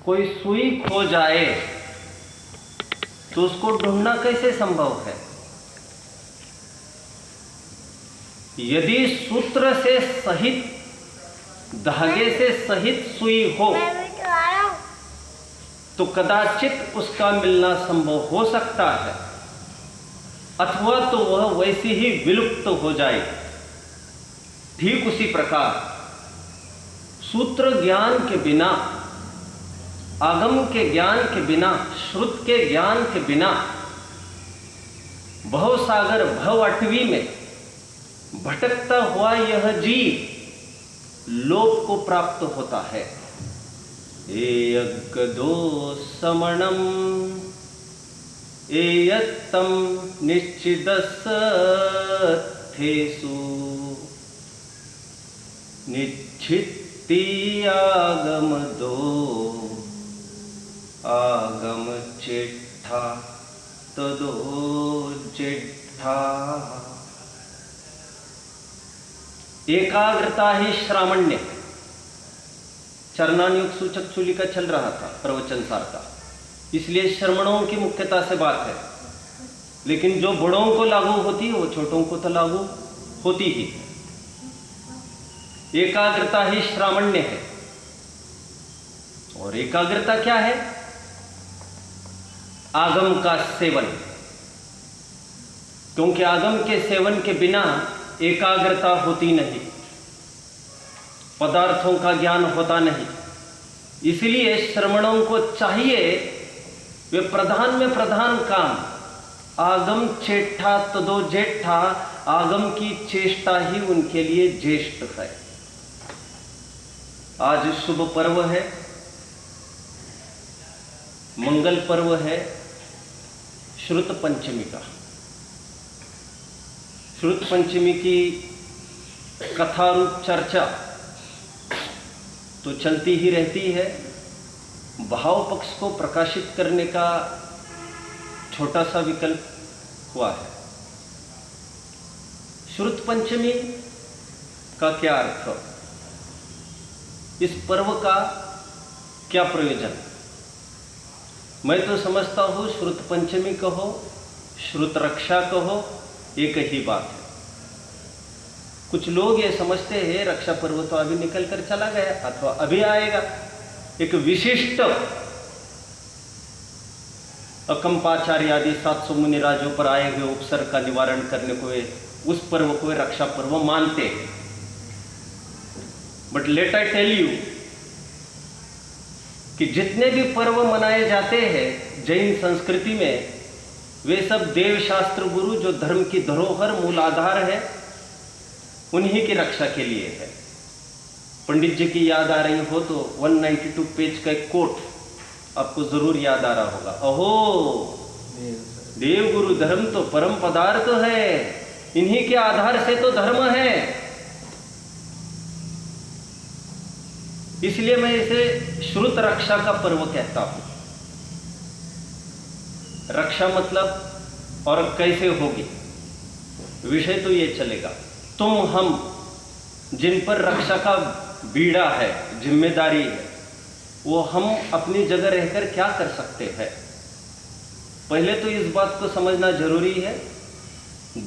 कोई सुई खो जाए तो उसको ढूंढना कैसे संभव है? यदि सूत्र से सहित, धागे से सहित सुई हो तो कदाचित उसका मिलना संभव हो सकता है, अथवा तो वह वैसे ही विलुप्त हो जाए। ठीक उसी प्रकार सूत्र ज्ञान के बिना, आगम के ज्ञान के बिना, श्रुत के ज्ञान के बिना भवसागर भवअटवी में भटकता हुआ यह जीव लोक को प्राप्त होता है। एयज्ञदो समणम एयत्तम निश्चिदस्थेषु निश्चित्ति आगम दो आगम चिट्ठा तदो चिट्ठा। एकाग्रता ही श्रामण्य, चरणानुयोग सूचक चूलिका चल रहा था प्रवचन सार का, इसलिए श्रमणों की मुख्यता से बात है, लेकिन जो बड़ों को लागू होती है वो छोटों को तो लागू होती ही है। एकाग्रता ही श्रामण्य है। और एकाग्रता क्या है? आगम का सेवन, क्योंकि आगम के सेवन के बिना एकाग्रता होती नहीं, पदार्थों का ज्ञान होता नहीं। इसलिए श्रमणों को चाहिए वे प्रधान में प्रधान काम, आगम चेष्टा तदो जेठा, आगम की चेष्टा ही उनके लिए ज्येष्ठ है। आज शुभ पर्व है, मंगल पर्व है श्रुत पंचमी का। श्रुत पंचमी की कथा रूप चर्चा तो चलती ही रहती है। भाव पक्ष को प्रकाशित करने का छोटा सा विकल्प हुआ है। श्रुत पंचमी का क्या अर्थ, इस पर्व का क्या प्रयोजन? मैं तो समझता हूं श्रुत पंचमी कहो, श्रुत रक्षा कहो, एक ही बात है। कुछ लोग ये समझते हैं रक्षा पर्व तो अभी निकल कर चला गया अथवा अभी आएगा, एक विशिष्ट अकंपाचार्य आदि 700 मुनिराजों पर आए हुए उपसर्ग का निवारण करने को उस पर्व को रक्षा पर्व मानते हैं। But let I tell you कि जितने भी पर्व मनाए जाते हैं जैन संस्कृति में, वे सब देव शास्त्र गुरु जो धर्म की धरोहर मूल आधार है उन्हीं की रक्षा के लिए है। पंडित जी की याद आ रही हो तो 192 पेज का एक कोट आपको जरूर याद आ रहा होगा। अहो देव गुरु धर्म तो परम पदार्थ है, इन्हीं के आधार से तो धर्म है। इसलिए मैं इसे श्रुत रक्षा का पर्व कहता हूं। रक्षा मतलब और कैसे होगी, विषय तो ये चलेगा। तुम हम जिन पर रक्षा का बीड़ा है, जिम्मेदारी है, वो हम अपनी जगह रहकर क्या कर सकते हैं? पहले तो इस बात को समझना जरूरी है,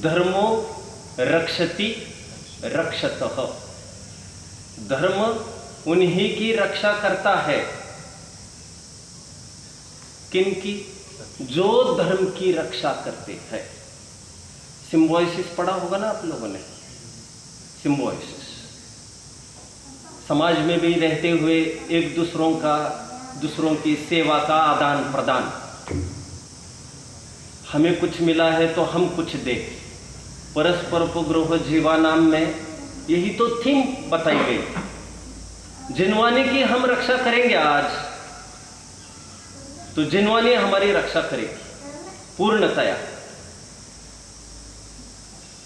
धर्मो रक्षति रक्षतः, धर्म उन्हीं की रक्षा करता है। किनकी? जो धर्म की रक्षा करते हैं। सिम्बोइसिस पढ़ा होगा ना आप लोगों ने, सिम्बोइसिस। समाज में भी रहते हुए एक दूसरों की सेवा का आदान प्रदान। हमें कुछ मिला है तो हम कुछ दें, परस्परोपग्रह जीवानाम में यही तो थीम बताई गई। जिनवानी की हम रक्षा करेंगे आज, तो जिनवानी हमारी रक्षा करेगी पूर्णतया।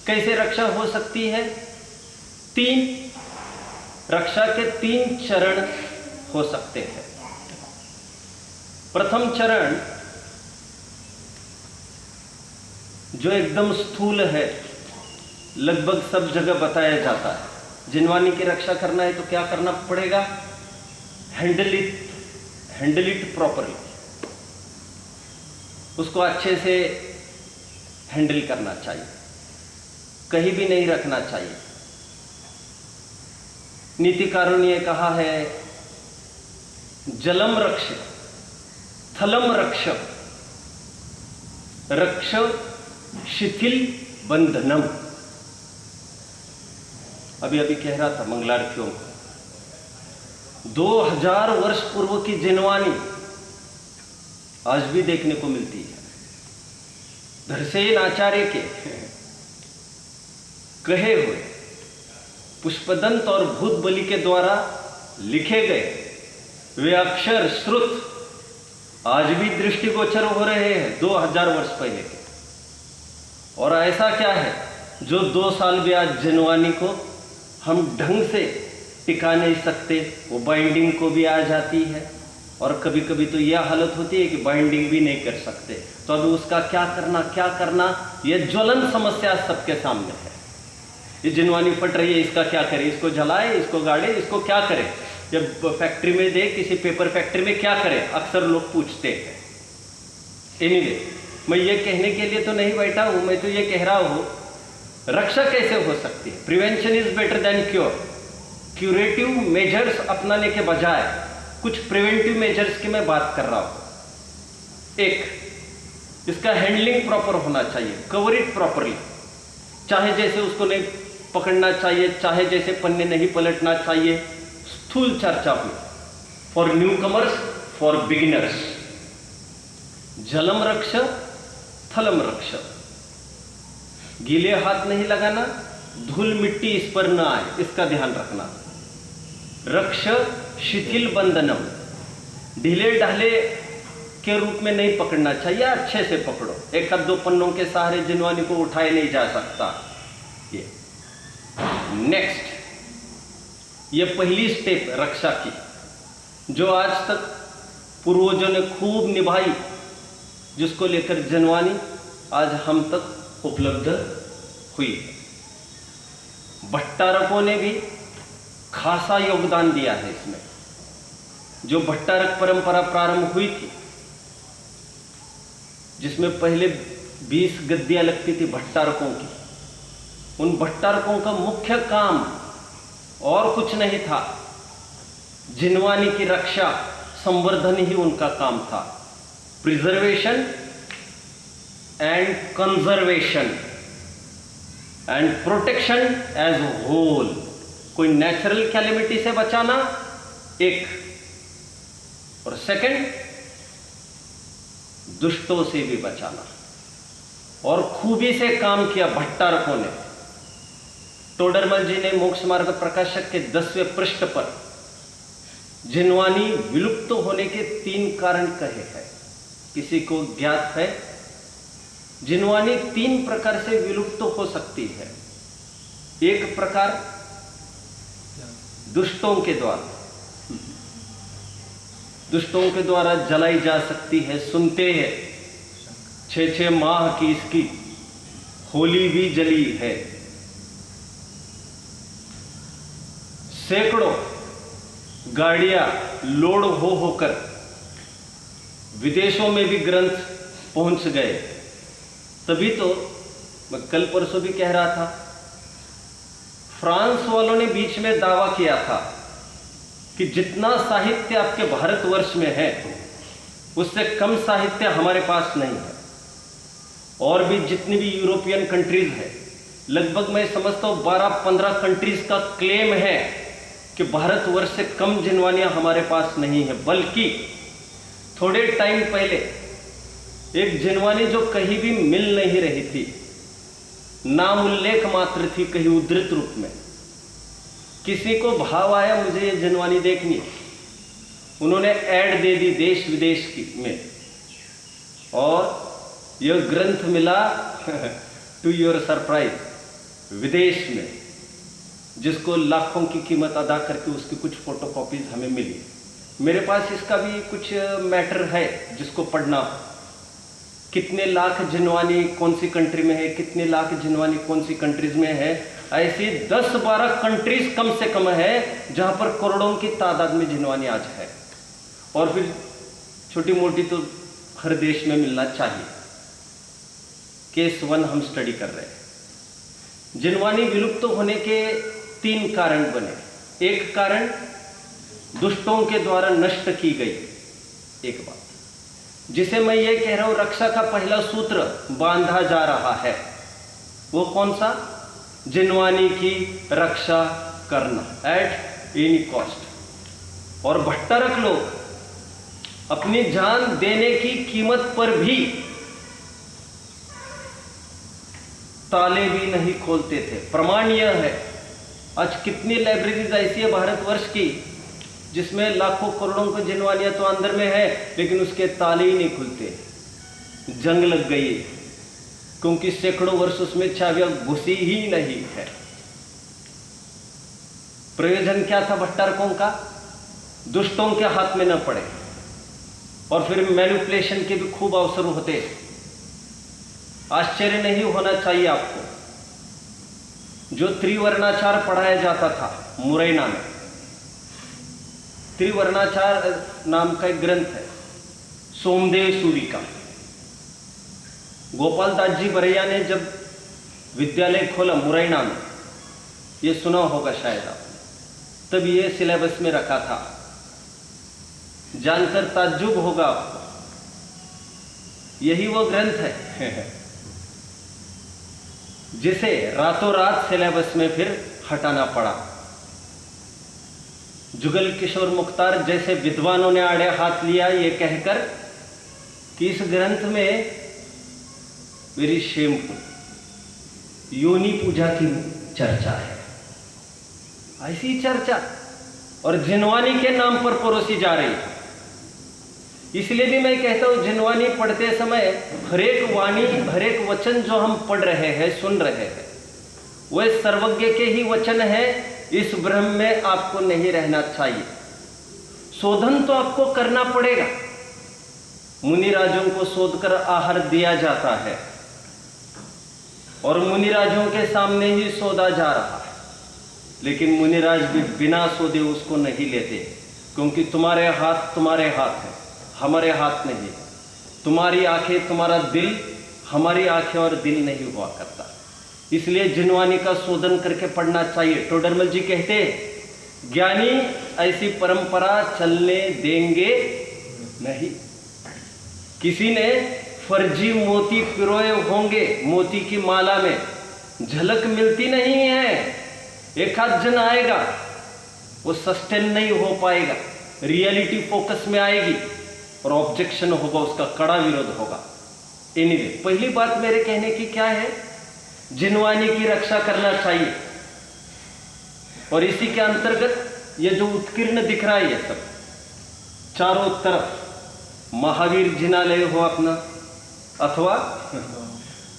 कैसे रक्षा हो सकती है? रक्षा के 3 चरण हो सकते हैं। प्रथम चरण जो एकदम स्थूल है, लगभग सब जगह बताया जाता है। जिनवानी की रक्षा करना है तो क्या करना पड़ेगा? Handle it handle it properly, उसको अच्छे से हैंडल करना चाहिए, कहीं भी नहीं रखना चाहिए। नीतिकारों ने कहा है जलम रक्ष थलम रक्ष रक्ष शिथिल बंधनम। अभी कह रहा था मंगलार्थियों को, 2000 वर्ष पूर्व की जिनवानी आज भी देखने को मिलती है। धरसेन आचार्य के कहे हुए पुष्पदंत और भूत बलि के द्वारा लिखे गए वे अक्षर श्रुत आज भी दृष्टिगोचर हो रहे हैं 2000 वर्ष पहले के। और ऐसा क्या है जो 2 साल भी आज जिनवानी को हम ढंग से टिका नहीं सकते, वो बाइंडिंग को भी आ जाती है और कभी कभी तो यह हालत होती है कि बाइंडिंग भी नहीं कर सकते। तो अभी उसका क्या करना, यह ज्वलन समस्या सबके सामने है। ये जिनवानी फट रही है, इसका क्या करें, इसको जलाए, इसको गाड़े, इसको क्या करें, जब फैक्ट्री में दे, किसी पेपर फैक्ट्री में क्या करें, अक्सर लोग पूछते हैं। एनीवे, मैं ये कहने के लिए तो नहीं बैठा हूं, मैं तो ये कह रहा हूं रक्षा कैसे हो सकती है। Prevention is better than cure. Curative measures अपनाने के बजाय कुछ प्रिवेंटिव मेजर्स की मैं बात कर रहा हूं। एक, इसका हैंडलिंग प्रॉपर होना चाहिए, कवर इट प्रॉपरली। चाहे जैसे उसको नहीं पकड़ना चाहिए, चाहे जैसे पन्ने नहीं पलटना चाहिए, स्थूल चर्चा हुई for new commerce, for beginners. जलम रक्ष थलम रक्ष, गीले हाथ नहीं लगाना, धूल मिट्टी इस पर ना आए, इसका ध्यान रखना। रक्ष शिथिल बंधनम, ढीले ढाले के रूप में नहीं पकड़ना चाहिए, अच्छे से पकड़ो। एक आध 2 पन्नों के सहारे जिनवानी को उठाए नहीं जा सकता। ये नेक्स्ट, ये पहली स्टेप रक्षा की जो आज तक पूर्वजों ने खूब निभाई, जिसको लेकर जिनवानी आज हम तक उपलब्ध हुई। भट्टारकों ने भी खासा योगदान दिया है इसमें। जो भट्टारक परंपरा प्रारंभ हुई थी, जिसमें पहले 20 गद्दियां लगती थी भट्टारकों की, उन भट्टारकों का मुख्य काम और कुछ नहीं था, जिनवानी की रक्षा संवर्धन ही उनका काम था। Preservation and conservation and protection as whole. कोई नेचुरल कैलेमिटी से बचाना एक, और सेकंड दुष्टों से भी बचाना। और खूबी से काम किया भट्टारकों ने। टोडरमल जी ने मोक्ष मार्ग प्रकाशक के 10वें पृष्ठ पर जिनवानी विलुप्त होने के 3 कारण कहे हैं। किसी को ज्ञात है? जिनवानी 3 प्रकार से विलुप्त हो सकती है। एक प्रकार दुष्टों के द्वारा, दुष्टों के द्वारा जलाई जा सकती है। सुनते हैं 6-6 माह की इसकी होली भी जली है। सैकड़ों गाड़ियां लोड होकर विदेशों में भी ग्रंथ पहुंच गए। तभी तो मैं कल परसों भी कह रहा था, फ्रांस वालों ने बीच में दावा किया था कि जितना साहित्य आपके भारतवर्ष में है उससे कम साहित्य हमारे पास नहीं है। और भी जितनी भी यूरोपियन कंट्रीज है, लगभग मैं समझता हूं 12-15 कंट्रीज का क्लेम है कि भारतवर्ष से कम जिनवानियां हमारे पास नहीं है। बल्कि थोड़े टाइम पहले एक जिनवानी जो कहीं भी मिल नहीं रही थी, नाम उल्लेख मात्र थी कहीं उद्धृत रूप में, किसी को भाव आया मुझे ये जिनवानी देखनी, उन्होंने ऐड दे दी देश विदेश की में, और यह ग्रंथ मिला टू योर सरप्राइज विदेश में, जिसको लाखों की कीमत अदा करके उसकी कुछ फोटोकॉपीज हमें मिली। मेरे पास इसका भी कुछ मैटर है जिसको पढ़ना हो। कितने लाख जिनवानी कौन सी कंट्री में है, कितने लाख जिनवानी कौन सी कंट्रीज में है, ऐसी 10-12 कंट्रीज कम से कम है जहां पर करोड़ों की तादाद में जिनवानी आज है। और फिर छोटी मोटी तो हर देश में मिलना चाहिए। केस 1 हम स्टडी कर रहे हैं। जिनवानी विलुप्त होने के 3 कारण बने। एक कारण दुष्टों के द्वारा नष्ट की गई एक बात, जिसे मैं ये कह रहा हूं रक्षा का पहला सूत्र बांधा जा रहा है। वो कौन सा? जिनवानी की रक्षा करना एट एनी कॉस्ट। और भट्टारक लोग अपनी जान देने की कीमत पर भी ताले भी नहीं खोलते थे। प्रमाण यह है, आज कितनी लाइब्रेरीज ऐसी है भारतवर्ष की जिसमें लाखों करोड़ों की जिनवानियां तो अंदर में है, लेकिन उसके ताले ही नहीं खुलते। जंग लग गई क्योंकि सैकड़ों वर्ष उसमें चाबियां घुसी ही नहीं है। प्रयोजन क्या था भट्टारकों का? दुष्टों के हाथ में न पड़े। और फिर मैनिपुलेशन के भी खूब अवसर होते। आश्चर्य नहीं होना चाहिए आपको, जो त्रिवर्णाचार पढ़ाया जाता था मुरैना में, त्रिवर्णाचार नाम का एक ग्रंथ है सोमदेव सूरी का। गोपाल दास जी बरैया ने जब विद्यालय खोला मुरैना में, ये सुना होगा शायद आपने, तब ये सिलेबस में रखा था। जानकर ताज्जुब होगा आपको, यही वो ग्रंथ है जिसे रातों रात सिलेबस में फिर हटाना पड़ा। जुगल किशोर मुख्तार जैसे विद्वानों ने आड़े हाथ लिया ये कहकर कि इस ग्रंथ में वेरी शेमफुल योनि पूजा की चर्चा है। ऐसी चर्चा और जिनवानी के नाम पर परोसी जा रही है। इसलिए भी मैं कहता हूं जिनवानी पढ़ते समय हरेक वाणी, हरेक वचन जो हम पढ़ रहे हैं, सुन रहे हैं, वह सर्वज्ञ के ही वचन है। इस भ्रम में आपको नहीं रहना चाहिए। शोधन तो आपको करना पड़ेगा। मुनिराजों को शोधकर आहार दिया जाता है और मुनिराजों के सामने ही शोधा जा रहा है, लेकिन मुनिराज भी बिना शोधे उसको नहीं लेते, क्योंकि तुम्हारे हाथ है, हमारे हाथ नहीं। तुम्हारी आंखें, तुम्हारा दिल, हमारी आंखें और दिल नहीं हुआ करता। इसलिए जिनवानी का शोधन करके पढ़ना चाहिए। टोडरमल जी कहते हैं ज्ञानी ऐसी परंपरा चलने देंगे नहीं। किसी ने फर्जी मोती पिरोए होंगे, मोती की माला में झलक मिलती नहीं है। एक आध जन आएगा, वो सस्टेन नहीं हो पाएगा, रियलिटी फोकस में आएगी और ऑब्जेक्शन होगा, उसका कड़ा विरोध होगा। एनीवे, पहली बात मेरे कहने की क्या है, जिनवानी की रक्षा करना चाहिए। और इसी के अंतर्गत ये जो उत्कीर्ण दिख रहा है, ये सब चारों तरफ महावीर जिनालय हो अपना, अथवा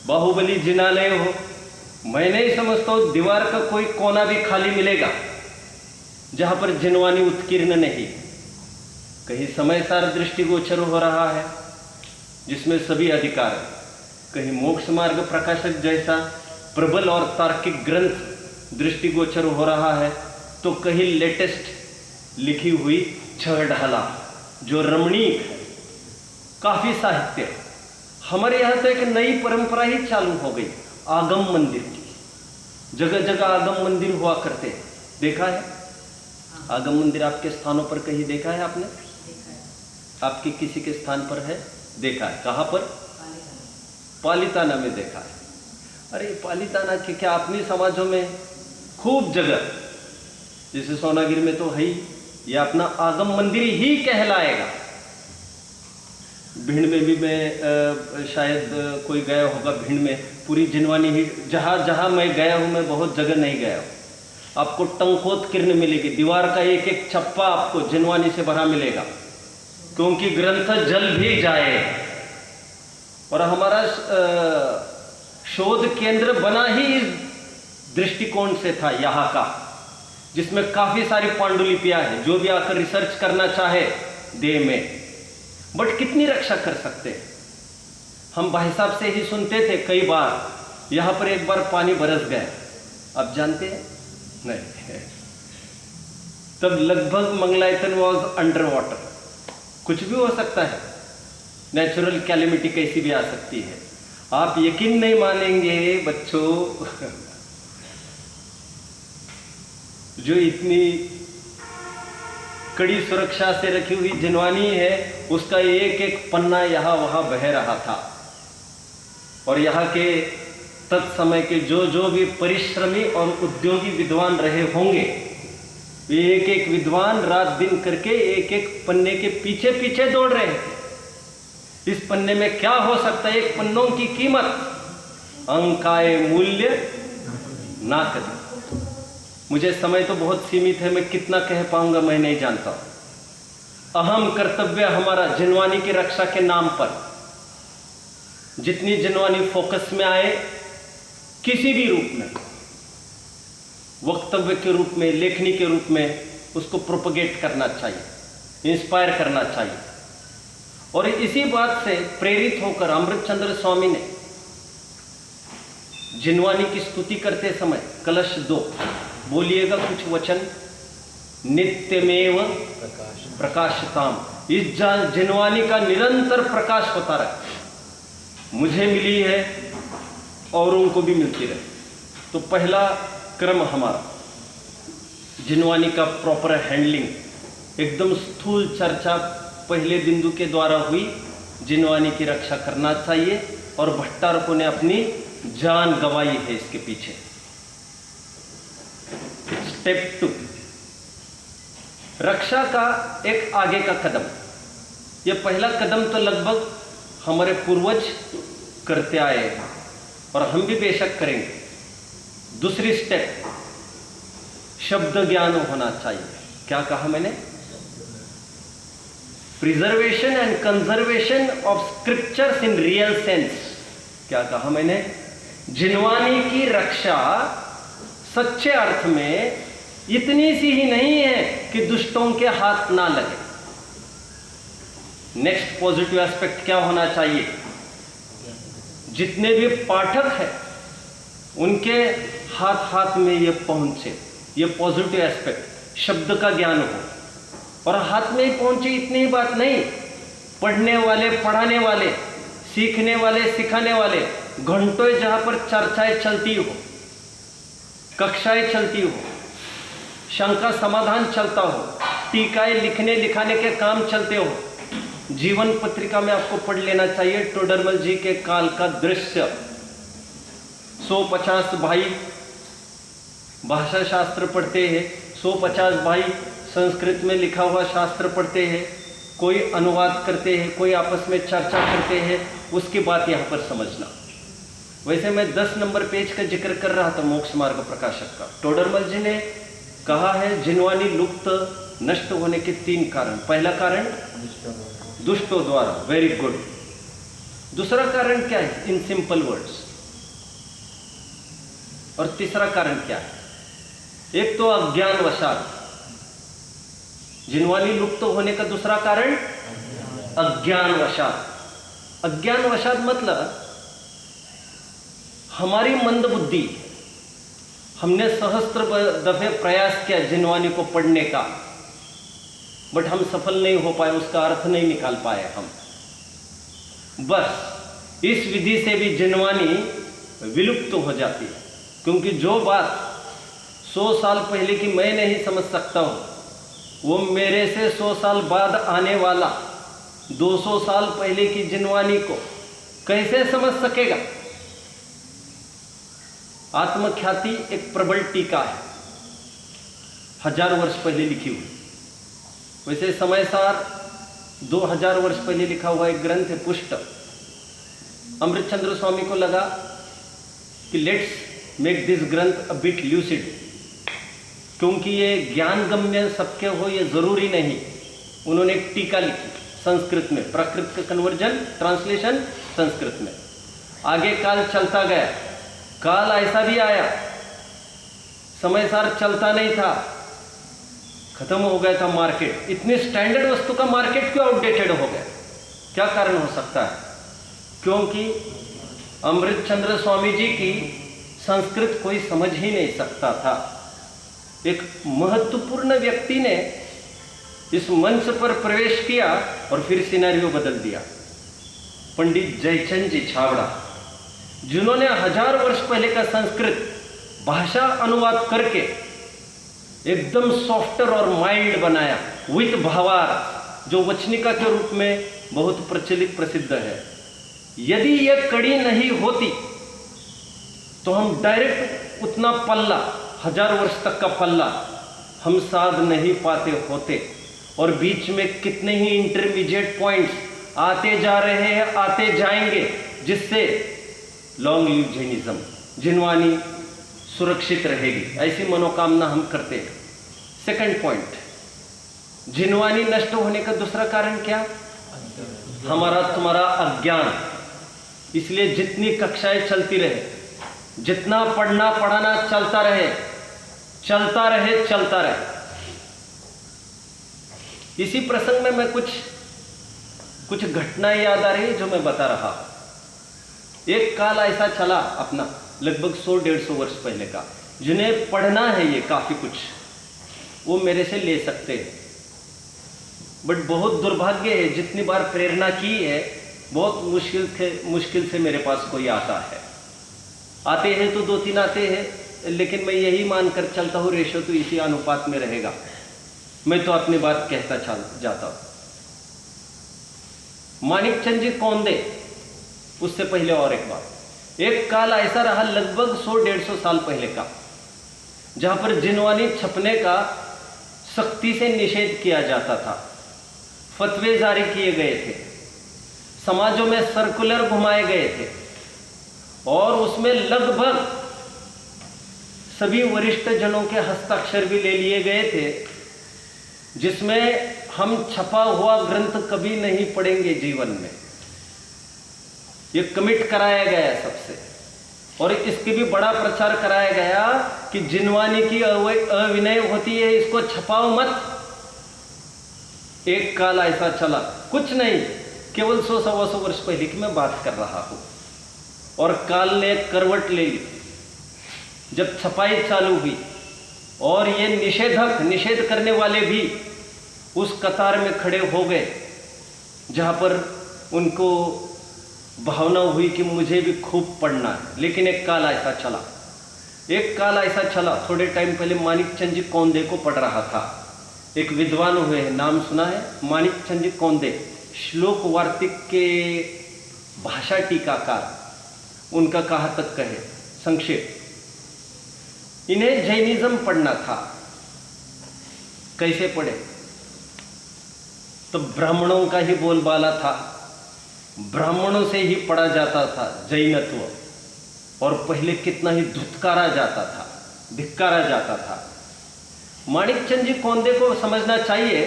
बाहुबली जिनालय हो, मैं नहीं समझता हूं दीवार का कोई कोना भी खाली मिलेगा जहां पर जिनवानी उत्कीर्ण नहीं। कहीं समय सार दृष्टिगोचर हो रहा है जिसमें सभी अधिकार है, कहीं मोक्ष मार्ग प्रकाशक जैसा प्रबल और तार्किक ग्रंथ दृष्टिगोचर हो रहा है, तो कहीं लेटेस्ट लिखी हुई छह ढाला जो रमणीक है, काफी साहित्य। हमारे यहाँ तो एक नई परंपरा ही चालू हो गई, आगम मंदिर की। जगह जगह आगम मंदिर हुआ करते, देखा है? आगम मंदिर आपके स्थानों पर कहीं देखा है आपने? आपके किसी के स्थान पर है? देखा है? कहाँ पर? पालिताना में देखा है। अरे पालिताना के क्या अपनी समाजों में खूब जगह, जैसे सोनागिर में तो है ही, ये अपना आगम मंदिर ही कहलाएगा। भिंड में भी मैं शायद कोई गया होगा, भिंड में पूरी जिनवानी ही, जहाँ जहाँ मैं गया हूँ, मैं बहुत जगह नहीं गया हूँ, आपको टंकोत्कीर्ण मिलेगी। दीवार का एक एक छप्पा आपको जिनवानी से भरा मिलेगा, क्योंकि ग्रंथ जल भी जाए। और हमारा शोध केंद्र बना ही इस दृष्टिकोण से था यहाँ का, जिसमें काफी सारी पांडुलिपियां हैं, जो भी आकर रिसर्च करना चाहे दे में। बट कितनी रक्षा कर सकते हैं हम? भाई साहब से ही सुनते थे कई बार, यहाँ पर एक बार पानी बरस गया, आप जानते हैं? नहीं। तब लगभग मंगलायतन वॉज अंडर वाटर, कुछ भी हो सकता है, नेचुरल कैलेमिटी कैसी भी आ सकती है। आप यकीन नहीं मानेंगे बच्चों, जो इतनी कड़ी सुरक्षा से रखी हुई जिनवानी है, उसका एक एक पन्ना यहाँ वहाँ बह रहा था। और यहाँ के तत्समय के जो भी परिश्रमी और उद्योगी विद्वान रहे होंगे, एक एक विद्वान रात दिन करके एक एक पन्ने के पीछे पीछे दौड़ रहे थे। इस पन्ने में क्या हो सकता है? एक पन्नों की कीमत अंकाय मूल्य ना करें। मुझे समय तो बहुत सीमित है, मैं कितना कह पाऊंगा मैं नहीं जानता। अहम कर्तव्य हमारा जिनवानी की रक्षा के नाम पर, जितनी जिनवानी फोकस में आए, किसी भी रूप में, वक्तव्य के रूप में, लेखनी के रूप में, उसको प्रोपगेट करना चाहिए, इंस्पायर करना चाहिए। और इसी बात से प्रेरित होकर अमृतचंद्र स्वामी ने जिनवानी की स्तुति करते समय कलश 2 बोलिएगा कुछ वचन, नित्यमेव प्रकाशताम, इस जिनवानी का निरंतर प्रकाश होता रहे, मुझे मिली है औरों को भी मिलती रहे। तो पहला क्रम हमारा जिनवानी का प्रॉपर हैंडलिंग, एकदम स्थूल चर्चा पहले बिंदु के द्वारा हुई, जिनवानी की रक्षा करना चाहिए। और भट्टारकों ने अपनी जान गंवाई है इसके पीछे। स्टेप 2, रक्षा का एक आगे का कदम। यह पहला कदम तो लगभग हमारे पूर्वज करते आए हैं और हम भी बेशक करेंगे। दूसरी स्टेप, शब्द ज्ञान होना चाहिए। क्या कहा मैंने? Preservation and conservation of scriptures in real sense. क्या कहा मैंने? जिनवानी की रक्षा सच्चे अर्थ में इतनी सी ही नहीं है कि दुष्टों के हाथ ना लगे। नेक्स्ट पॉजिटिव एस्पेक्ट क्या होना चाहिए? जितने भी पाठक हैं उनके हाथ हाथ में ये पहुंचे, ये पॉजिटिव एस्पेक्ट, शब्द का ज्ञान हो। और हाथ में ही पहुंचे इतनी ही बात नहीं, पढ़ने वाले, पढ़ाने वाले, सीखने वाले, सिखाने वाले, घंटों जहां पर चर्चाएं चलती हो, कक्षाएं चलती हो, शंका समाधान चलता हो, टीकाएं लिखने लिखाने के काम चलते हो, जीवन पत्रिका में आपको पढ़ लेना चाहिए टोडरमल जी के काल का दृश्य। 150 भाई भाषा शास्त्र पढ़ते हैं, 150 भाई संस्कृत में लिखा हुआ शास्त्र पढ़ते हैं, कोई अनुवाद करते हैं, कोई आपस में चर्चा करते हैं। उसकी बात यहाँ पर समझना। वैसे मैं 10 नंबर पेज का जिक्र कर रहा था मोक्ष मार्ग प्रकाशक का। टोडरमल जी ने कहा है जिनवानी लुप्त नष्ट होने के 3 कारण। पहला कारण दुष्टों द्वारा, वेरी गुड। दूसरा कारण क्या है? In simple words. और तीसरा कारण क्या है? एक तो अज्ञानवशात, जिनवानी लुप्त होने का दूसरा कारण अज्ञानवशात। अज्ञानवशात मतलब हमारी मंद बुद्धि, हमने सहस्त्र दफे प्रयास किया जिनवानी को पढ़ने का, बट हम सफल नहीं हो पाए, उसका अर्थ नहीं निकाल पाए हम। बस इस विधि से भी जिनवानी विलुप्त हो जाती है, क्योंकि जो बात 100 साल पहले की मैं नहीं समझ सकता हूं, वो मेरे से 100 साल बाद आने वाला 200 साल पहले की जिनवानी को कैसे समझ सकेगा? आत्मख्याति एक प्रबल टीका है, 1000 वर्ष पहले लिखी हुई। वैसे समय सार 2000 वर्ष पहले लिखा हुआ एक ग्रंथ है पुष्ट। अमृतचंद्र स्वामी को लगा कि लेट्स मेक दिस ग्रंथ अ बिट ल्यूसिड, क्योंकि ये ज्ञान गम्य सबके हो ये जरूरी नहीं। उन्होंने एक टीका लिखी संस्कृत में, प्राकृत का कन्वर्जन ट्रांसलेशन संस्कृत में। आगे काल चलता गया, काल ऐसा भी आया, समय सार चलता नहीं था, खत्म हो गया था मार्केट। इतनी स्टैंडर्ड वस्तु का मार्केट क्यों आउटडेटेड हो गया? क्या कारण हो सकता है? क्योंकि अमृतचंद्र स्वामी जी की संस्कृत कोई समझ ही नहीं सकता था। एक महत्वपूर्ण व्यक्ति ने इस मंच पर प्रवेश किया और फिर सिनेरियो बदल दिया। पंडित जयचंद जी छाबड़ा, जिन्होंने 1000 वर्ष पहले का संस्कृत भाषा अनुवाद करके एकदम सॉफ्टर और माइल्ड बनाया विथ भावार्थ, जो वचनिका के रूप में बहुत प्रचलित प्रसिद्ध है। यदि यह कड़ी नहीं होती तो हम डायरेक्ट उतना पल्ला, 1000 वर्ष तक का पल्ला हम साध नहीं पाते होते, और बीच में कितने ही इंटरमीडिएट पॉइंट्स आते जा रहे हैं, आते जाएंगे, जिससे लॉन्ग लिव जैनिज्म, जिनवानी सुरक्षित रहेगी, ऐसी मनोकामना हम करते हैं। सेकंड पॉइंट, जिनवानी नष्ट होने का दूसरा कारण क्या? हमारा तुम्हारा अज्ञान। इसलिए जितनी कक्षाएं चलती रहे, जितना पढ़ना पढ़ाना चलता रहे, चलता रहे, चलता रहे। इसी प्रसंग में मैं कुछ घटनाएं याद आ रही है जो मैं बता रहा। एक काल ऐसा चला अपना लगभग 100-150 वर्ष पहले का, जिन्हें पढ़ना है ये काफी कुछ, वो मेरे से ले सकते हैं। बट बहुत दुर्भाग्य है, जितनी बार प्रेरणा की है बहुत मुश्किल से मेरे पास कोई आता है। आते हैं तो 2-3 आते हैं, लेकिन मैं यही मानकर चलता हूँ रेशो तो इसी अनुपात में रहेगा। मैं तो अपनी बात कहता चल जाता हूँ। मानिकचंद जी कौंदे, उससे पहले और एक बात, एक काल ऐसा रहा लगभग 100-150 साल पहले का, जहां पर जिनवानी छपने का सख्ती से निषेध किया जाता था। फतवे जारी किए गए थे, समाजों में सर्कुलर घुमाए गए थे, और उसमें लगभग सभी वरिष्ठ जनों के हस्ताक्षर भी ले लिए गए थे, जिसमें हम छपा हुआ ग्रंथ कभी नहीं पढ़ेंगे जीवन में। ये कमिट कराया गया सबसे, और इसकी भी बड़ा प्रचार कराया गया कि जिनवानी की अविनय होती है, इसको छपाओ मत। एक काल ऐसा चला, कुछ नहीं, केवल 100-125 वर्ष पहले की मैं बात कर रहा हूं, और काल ने एक करवट ले ली। जब छपाई चालू हुई और ये निषेध करने वाले भी उस कतार में खड़े हो गए, जहां पर उनको भावना हुई कि मुझे भी खूब पढ़ना है। लेकिन एक काल ऐसा चला, थोड़े टाइम पहले मानिकचंद जी कौंदे को पढ़ रहा था। एक विद्वान हुए हैं, नाम सुना है, मानिकचंद जी कौंदे, श्लोक वार्तिक के भाषा टीकाकार। उनका कहा तक कहे संक्षेप, इन्हें जैनिज्म पढ़ना था। कैसे पढ़े? तो ब्राह्मणों का ही बोलबाला था, ब्राह्मणों से ही पढ़ा जाता था जैनत्व, और पहले कितना ही धिक्कारा जाता था। मानिकचंद जी कौंदे को समझना चाहिए,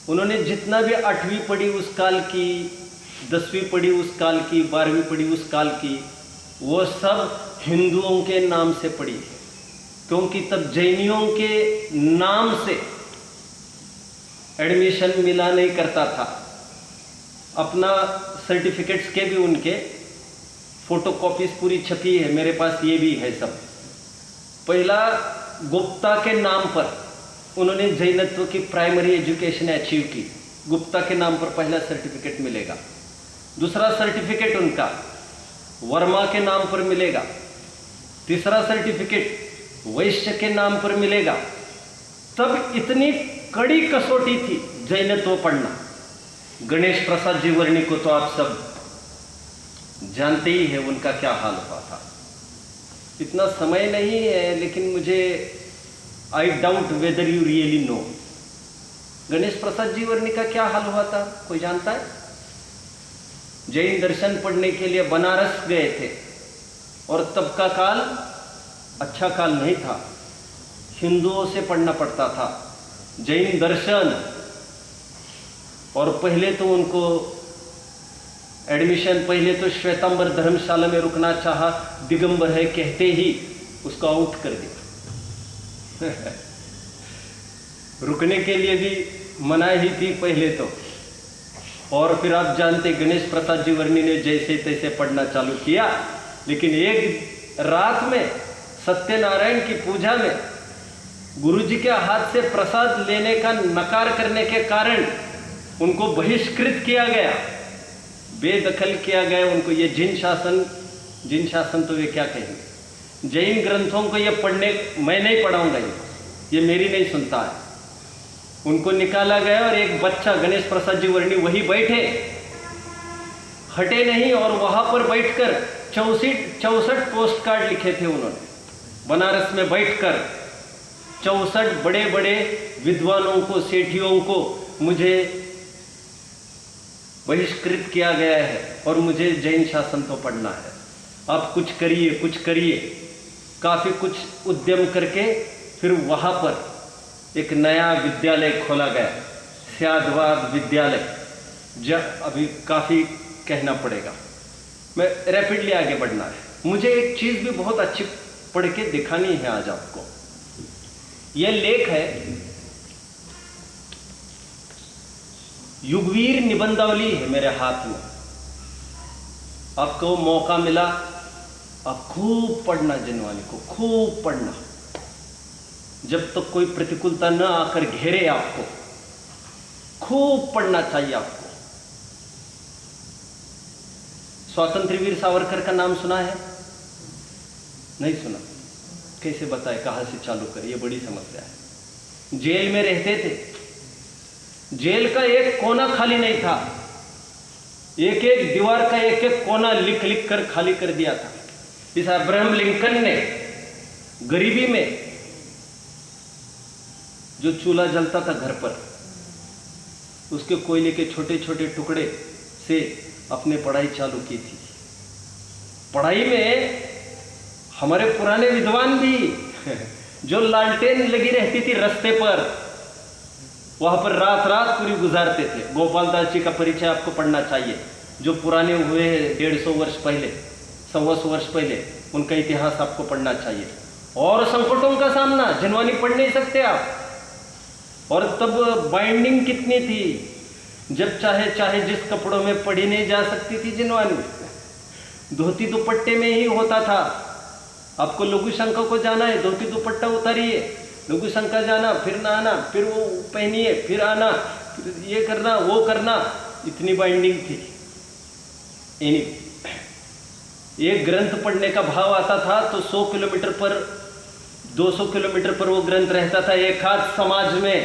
उन्होंने जितना भी 8वीं पढ़ी उस काल की, 10वीं पढ़ी उस काल की, 12वीं पढ़ी उस काल की, वो सब हिंदुओं के नाम से पढ़ी, क्योंकि तब जैनियों के नाम से एडमिशन मिला नहीं करता था। अपना सर्टिफिकेट्स के भी उनके फोटोकॉपीज पूरी छपी है, मेरे पास ये भी है सब। पहला गुप्ता के नाम पर उन्होंने जैनत्व की प्राइमरी एजुकेशन अचीव की, गुप्ता के नाम पर पहला सर्टिफिकेट मिलेगा। दूसरा सर्टिफिकेट उनका वर्मा के नाम पर मिलेगा। तीसरा सर्टिफिकेट वैश्य के नाम पर मिलेगा। तब इतनी कड़ी कसौटी थी जैनत्व पढ़ना। गणेश प्रसाद जी वर्णी को तो आप सब जानते ही हैं, उनका क्या हाल हुआ था। इतना समय नहीं है, लेकिन मुझे I doubt whether you really know Ganesh Prasad ji Varni का क्या हाल हुआ था। कोई जानता है? जैन दर्शन पढ़ने के लिए बनारस गए थे, और तब का काल अच्छा काल नहीं था, हिंदुओं से पढ़ना पड़ता था जैन दर्शन। और पहले तो उनको एडमिशन, पहले तो श्वेतांबर धर्मशाला में रुकना चाहा, दिगंबर है कहते ही उसको आउट कर दिया। रुकने के लिए भी मनाही ही थी पहले तो। और फिर आप जानते गणेश प्रसाद जी वर्णी ने जैसे तैसे पढ़ना चालू किया, लेकिन एक रात में सत्यनारायण की पूजा में गुरु जी के हाथ से प्रसाद लेने का नकार करने के कारण उनको बहिष्कृत किया गया, बेदखल किया गया उनको। ये जिन शासन तो वे क्या कहेंगे, जैन ग्रंथों को ये पढ़ने मैं नहीं पढ़ाऊंगा, ये मेरी नहीं सुनता है। उनको निकाला गया और एक बच्चा गणेश प्रसाद जी वर्णी वही बैठे, हटे नहीं, और वहां पर बैठकर 64 पोस्ट कार्ड लिखे थे उन्होंने। बनारस में बैठकर 64 बड़े बड़े विद्वानों को, सेठियों को मुझे बहिष्कृत किया गया है और मुझे जैन शासन तो पढ़ना है। आप कुछ करिए, कुछ करिए। काफ़ी कुछ उद्यम करके फिर वहाँ पर एक नया विद्यालय खोला गया, स्यादवाद विद्यालय। अभी काफ़ी कहना पड़ेगा, मैं रैपिडली आगे बढ़ना है। मुझे एक चीज़ भी बहुत अच्छी पढ़ के दिखानी है आज आपको। यह लेख है युगवीर निबंधावली है मेरे हाथ में। आपको मौका मिला, आप खूब पढ़ना, जिनवानी को खूब पढ़ना, जब तक कोई प्रतिकूलता न आकर घेरे आपको, खूब पढ़ना चाहिए आपको। स्वातंत्र्य वीर सावरकर का नाम सुना है? नहीं सुना? कैसे बताए, कहां से चालू करें, ये बड़ी समस्या है। जेल में रहते थे, जेल का एक कोना खाली नहीं था, एक एक दीवार का एक एक कोना लिख लिख कर खाली कर दिया था। इस अब्राहम लिंकन ने गरीबी में, जो चूल्हा जलता था घर पर, उसके कोयले के छोटे छोटे टुकड़े से अपने पढ़ाई चालू की थी। पढ़ाई में हमारे पुराने विद्वान भी जो लालटेन लगी रहती थी रास्ते पर, वहां पर रात रात पूरी गुजारते थे। गोपाल दास जी का परिचय आपको पढ़ना चाहिए, जो पुराने हुए 150 वर्ष पहले, 100 वर्ष पहले, उनका इतिहास आपको पढ़ना चाहिए। और संकटों का सामना, जिनवानी पढ़ नहीं सकते आप। और तब बाइंडिंग कितनी थी, जब चाहे चाहे जिस कपड़ों में पढ़ी नहीं जा सकती थी जिनवानी, धोती दुपट्टे में ही होता था। आपको लघु शंका को जाना है, धोती दुपट्टा उतारिए, लघु शंका जाना, फिर नहाना, फिर वो पहनिए, फिर आना, फिर ये करना, वो करना, इतनी बाइंडिंग थी। एक ग्रंथ पढ़ने का भाव आता था तो 100 किलोमीटर पर, 200 किलोमीटर पर वो ग्रंथ रहता था एक हाथ समाज में।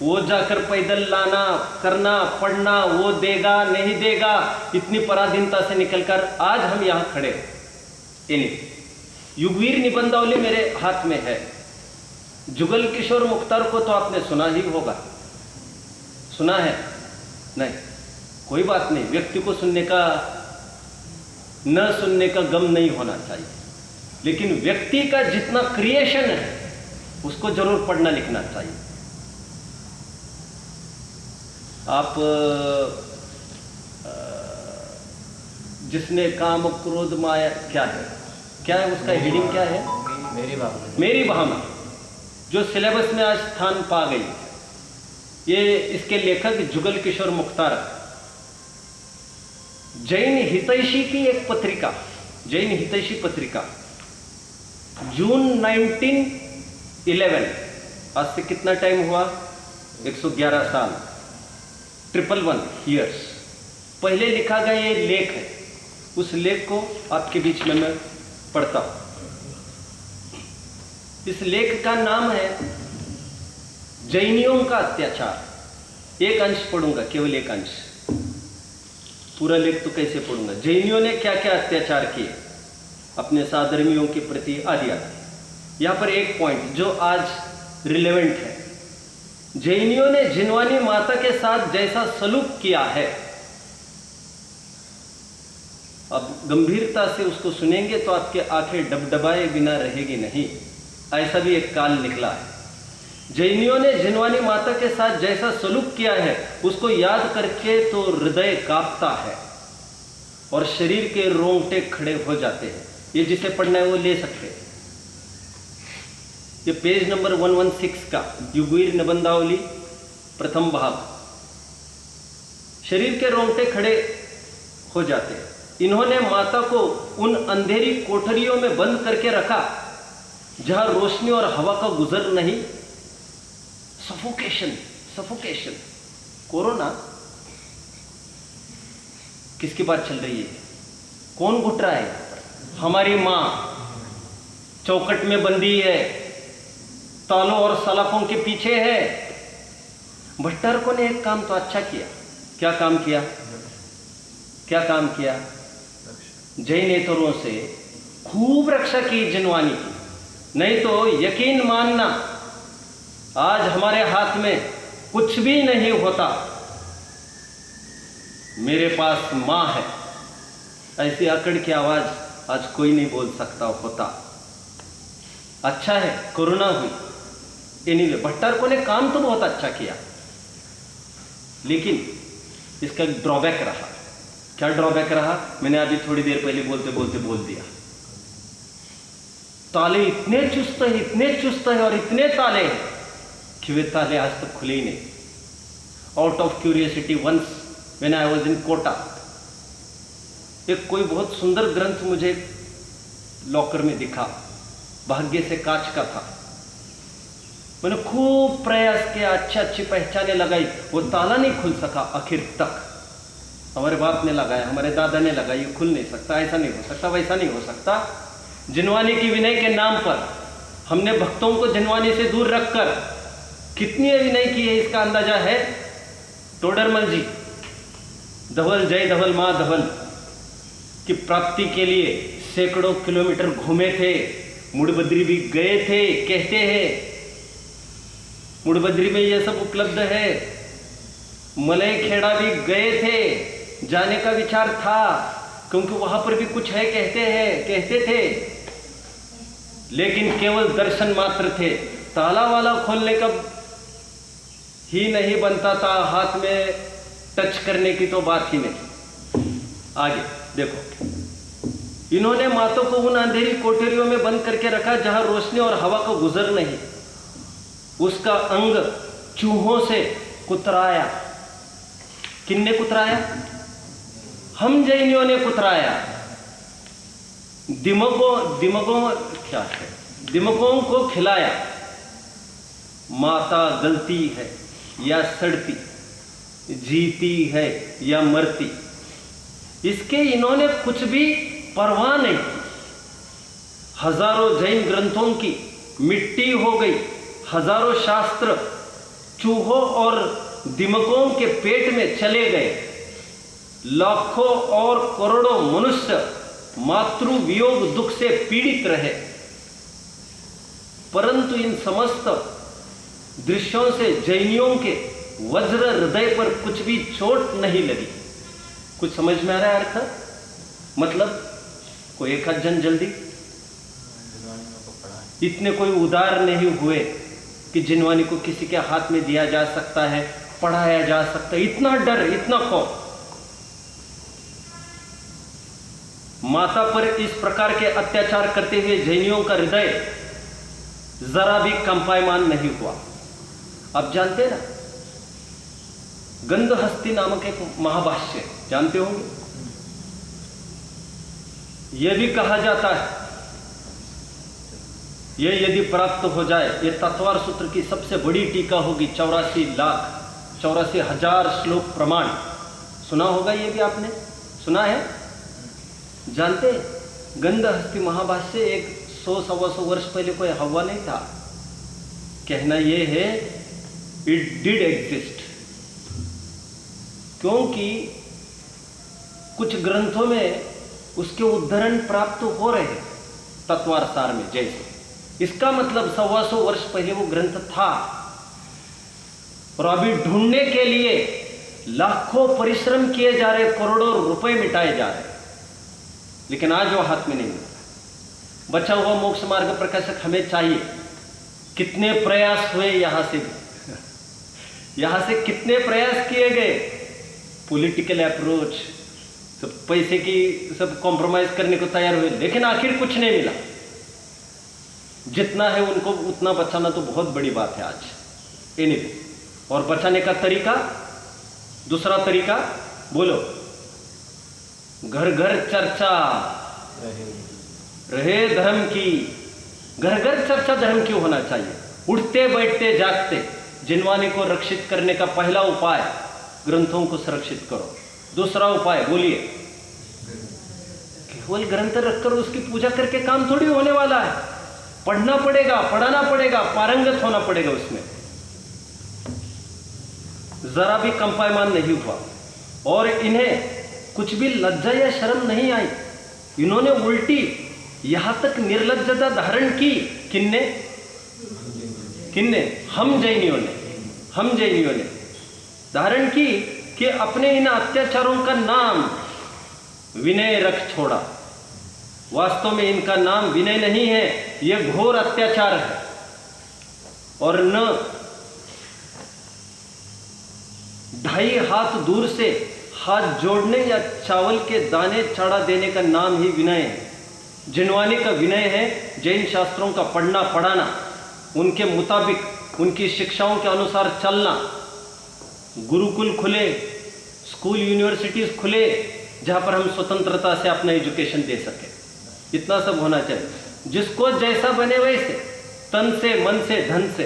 वो जाकर पैदल लाना, करना, पढ़ना, वो देगा नहीं देगा, इतनी पराधीनता से निकलकर आज हम यहाँ खड़े। युगवीर निबंधावली मेरे हाथ में है। जुगल किशोर मुख्तार को तो आपने सुना ही होगा, सुना है? नहीं, कोई बात नहीं, व्यक्ति को सुनने का, न सुनने का गम नहीं होना चाहिए, लेकिन व्यक्ति का जितना क्रिएशन है उसको जरूर पढ़ना लिखना चाहिए। आप जिसने काम क्रोध माया, क्या है उसका हेडिंग क्या है? मेरी भावना, जो सिलेबस में आज स्थान पा गई, ये इसके लेखक जुगल किशोर मुख्तार। जैन हितैषी की एक पत्रिका, जैन हितैषी पत्रिका, जून 1911, आज से कितना टाइम हुआ? 111 साल, 111 ईयर्स पहले लिखा गया ये लेख है। उस लेख को आपके बीच में मैं पढ़ता हूं। इस लेख का नाम है जैनियों का अत्याचार। एक अंश पढ़ूंगा, केवल एक अंश, पूरा लेख तो कैसे पढ़ूंगा। जैनियों ने क्या क्या अत्याचार किए अपने साधर्मियों के प्रति, आदि आदि। यहां पर एक पॉइंट जो आज रिलेवेंट है, जैनियों ने जिनवानी माता के साथ जैसा सलूक किया है, अब गंभीरता से उसको सुनेंगे तो आपके आंखें डबडबाए बिना रहेगी नहीं, ऐसा भी एक काल निकला है। जैनियों ने जिनवानी माता के साथ जैसा सलूक किया है उसको याद करके तो हृदय कांपता है और शरीर के रोंगटे खड़े हो जाते हैं। ये जिसे पढ़ना है वो ले सकते हैं। ये पेज नंबर 116 का युगवीर निबंधावली प्रथम भाग। शरीर के रोंगटे खड़े हो जाते हैं। इन्होंने माता को उन अंधेरी कोठरियों में बंद करके रखा जहां रोशनी और हवा का गुजर नहीं, सफोकेशन, सफोकेशन। कोरोना किसकी बात चल रही है? कौन घुट रहा है? हमारी मां चौखट में बंदी है, तालों और सलाखों के पीछे है। भट्टारकों ने एक काम तो अच्छा किया। क्या काम किया? क्या काम किया? जैनेतरों से खूब रक्षा की जिनवानी की। नहीं तो यकीन मानना, आज हमारे हाथ में कुछ भी नहीं होता। मेरे पास मां है, ऐसी अकड़ की आवाज आज कोई नहीं बोल सकता होता। अच्छा है कोरोना हुई। एनीवे, भट्टारकों ने काम तो बहुत अच्छा किया, लेकिन इसका एक ड्रॉबैक रहा। क्या ड्रॉबैक रहा? मैंने अभी थोड़ी देर पहले बोलते बोलते बोल दिया। ताले इतने चुस्त है और इतने ताले हैं कि वे ताले आज तक खुले ही नहीं। Out of curiosity, once when I was in Kota, एक कोई बहुत सुंदर ग्रंथ मुझे लॉकर में दिखा, भाग्य से कांच का था। मैंने खूब प्रयास किया, अच्छी पहचाने लगाई, वो ताला नहीं खुल सका आखिर तक। हमारे बाप ने लगाया, हमारे दादा ने लगाया, ये खुल नहीं सकता, ऐसा नहीं हो सकता, वैसा नहीं हो सकता। जिनवानी की विनय के नाम पर हमने भक्तों को जिनवानी से दूर रखकर कितनी विनय की है, इसका अंदाजा है। टोडरमल जी धवल, जय धवल माँ धवल की प्राप्ति के लिए सैकड़ों किलोमीटर घूमे थे, मुड़बद्री भी गए थे। कहते हैं मुड़बद्री में यह सब उपलब्ध है। मलय खेड़ा भी गए थे, जाने का विचार था, क्योंकि वहां पर भी कुछ है कहते थे, लेकिन केवल दर्शन मात्र थे। ताला वाला खोलने का ही नहीं बनता था, हाथ में टच करने की तो बात ही नहीं। आगे देखो, इन्होंने मातों को उन अंधेरी कोठरियों में बंद करके रखा जहां रोशनी और हवा का गुजर नहीं। उसका अंग चूहों से कुतराया। किन्ने कुतराया? हम जैनियों ने कुतराया। दिमकों को खिलाया। माता गलती है या सड़ती, जीती है या मरती, इसके इन्होंने कुछ भी परवाह नहीं की। हजारों जैन ग्रंथों की मिट्टी हो गई, हजारों शास्त्र चूहों और दिमकों के पेट में चले गए। लाखों और करोड़ों मनुष्य मातृ वियोग दुख से पीड़ित रहे, परंतु इन समस्त दृश्यों से जैनियों के वज्र हृदय पर कुछ भी चोट नहीं लगी। कुछ समझ में आ रहा है अर्थ? मतलब कोई एक आध जन जल्दी इतने कोई उदार नहीं हुए कि जिनवानी को किसी के हाथ में दिया जा सकता है, पढ़ाया जा सकता है। इतना डर, इतना खौफ। माता पर इस प्रकार के अत्याचार करते हुए जैनियों का हृदय जरा भी कंपायमान नहीं हुआ। आप जानते ना, गंधहस्ती नामक एक महाभाष्य जानते होंगे। यह भी कहा जाता है, यह यदि प्राप्त हो जाए, यह तत्वार सूत्र की सबसे बड़ी टीका होगी। 84,84,000 श्लोक प्रमाण। सुना होगा, यह भी आपने सुना है, जानते? गंधहस्ती महाभाष्य एक 100-125 वर्ष पहले कोई हवा नहीं था। कहना यह है, इट डिड एग्जिस्ट, क्योंकि कुछ ग्रंथों में उसके उद्धरण प्राप्त हो रहे हैं तत्वार सार में जैसे। इसका मतलब 125 वर्ष पहले वो ग्रंथ था, और अभी ढूंढने के लिए लाखों परिश्रम किए जा रहे, करोड़ों रुपए मिटाए जा रहे, लेकिन आज वो हाथ में नहीं मिलता। बचा हुआ मोक्ष मार्ग प्रकाशक हमें चाहिए। कितने प्रयास हुए यहां से कितने प्रयास किए गए, पॉलिटिकल अप्रोच, सब पैसे की सब कॉम्प्रोमाइज करने को तैयार हुए, लेकिन आखिर कुछ नहीं मिला। जितना है उनको उतना बचाना तो बहुत बड़ी बात है आज। एनीवे, और बचाने का तरीका, दूसरा तरीका बोलो, घर घर चर्चा रहे धर्म की, घर घर चर्चा धर्म क्यों होना चाहिए? उठते बैठते जागते जिनवानी को रक्षित करने का पहला उपाय ग्रंथों को संरक्षित करो। दूसरा उपाय बोलिए, केवल ग्रंथ रखकर उसकी पूजा करके काम थोड़ी होने वाला है। पढ़ना पड़ेगा, पढ़ाना पड़ेगा, पारंगत होना पड़ेगा उसमें। जरा भी कंपायमान नहीं हुआ और इन्हें कुछ भी लज्जा या शर्म नहीं आई। इन्होंने उल्टी यहां तक निर्लज्जता धारण की। किन्ने? हम जैनियों ने धारण की कि अपने इन अत्याचारों का नाम विनय रख छोड़ा। वास्तव में इनका नाम विनय नहीं है, यह घोर अत्याचार है। और न 2.5 हाथ दूर से हाथ जोड़ने या चावल के दाने चढ़ा देने का नाम ही विनय है। जिनवानी का विनय है जैन शास्त्रों का पढ़ना पढ़ाना, उनके मुताबिक उनकी शिक्षाओं के अनुसार चलना। गुरुकुल खुले, स्कूल यूनिवर्सिटीज खुले जहां पर हम स्वतंत्रता से अपना एजुकेशन दे सके। इतना सब होना चाहिए। जिसको जैसा बने वैसे, तन से, मन से, धन से,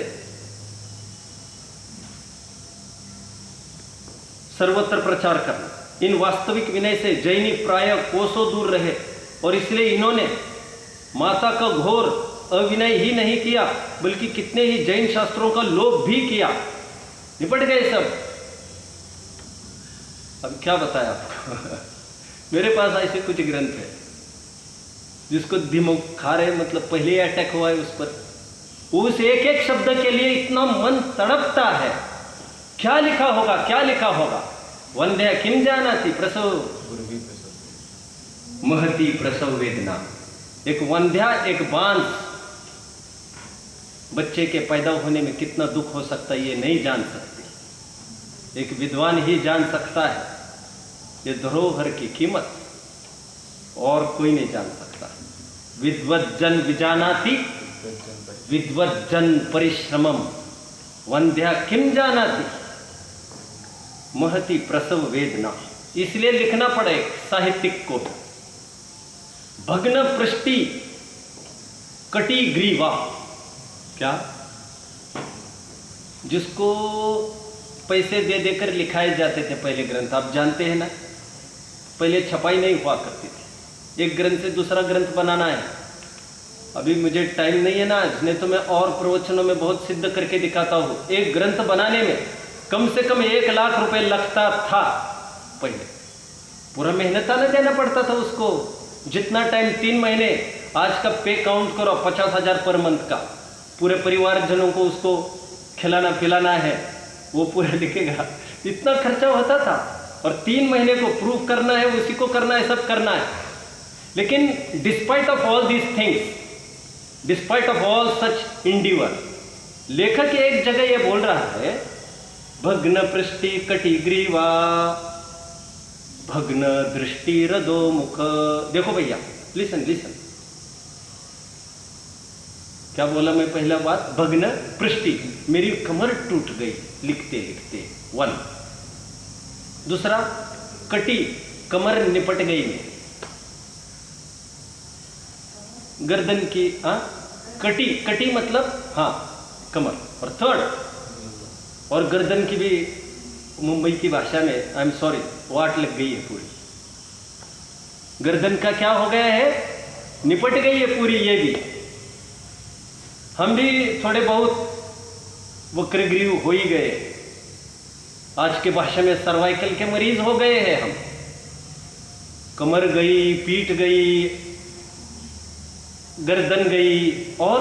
सर्वत्र प्रचार करना। इन वास्तविक विनय से जैनी प्राय कोसों दूर रहे और इसलिए इन्होंने माता का घोर अविनय ही नहीं किया बल्कि कितने ही जैन शास्त्रों का लोभ भी किया। निपट गए सब। अब क्या बताया आपको मेरे पास ऐसे कुछ ग्रंथ है जिसको दिमाग खा रहे, मतलब पहले ही अटैक हुआ है उस पर। उस एक एक शब्द के लिए इतना मन तड़पता है। क्या लिखा होगा? वंध्या किम जानाति प्रसव महती प्रसव वेदना। एक वंध्या, एक बांस, बच्चे के पैदा होने में कितना दुख हो सकता है ये नहीं जान सकती। एक विद्वान ही जान सकता है ये धरोहर की कीमत, और कोई नहीं जान सकता। विद्वज्जन विजानाति विद्वज्जन परिश्रमम वंध्या किम जानाति महती प्रसव वेदना। इसलिए लिखना पड़े साहित्यिक को। भग्न पृष्टि कटी ग्रीवा। क्या? जिसको पैसे दे देकर लिखाए जाते थे पहले ग्रंथ, आप जानते हैं ना। पहले छपाई नहीं हुआ करती थी। एक ग्रंथ से दूसरा ग्रंथ बनाना है। अभी मुझे टाइम नहीं है ना, नहीं तो मैं और प्रवचनों में बहुत सिद्ध करके दिखाता हूँ। एक ग्रंथ बनाने में कम से कम 1 लाख रुपए लगता था। पहले पूरा मेहनताना देना पड़ता था उसको। जितना टाइम, 3 महीने। आज का पे काउंट करो, 50,000 पर मंथ का। पूरे परिवारजनों को उसको खिलाना पिलाना है, वो पूरा लिखेगा। इतना खर्चा होता था। और 3 महीने को प्रूफ करना है, उसी को करना है, सब करना है। लेकिन despite of all these things, despite of all such Endeavour, लेखक एक जगह ये बोल रहा है, भग्न पृष्टि कटी ग्रीवा भग्न दृष्टि रदो मुख। देखो भैया, लिसन। क्या बोला मैं? पहला बात भग्न पृष्टि, मेरी कमर टूट गई लिखते लिखते, 1। दूसरा कटी, कमर निपट गई में, गर्दन की कटी मतलब कमर। और 3rd, और गर्दन की भी मुंबई की भाषा में, आई एम सॉरी, वाट लग गई है पूरी। गर्दन का क्या हो गया है? निपट गई है पूरी। ये भी हम भी थोड़े बहुत वक्रग्रीव हो ही गए। आज के भाषा में सर्वाइकल के मरीज हो गए हैं हम। कमर गई, पीठ गई, गर्दन गई, और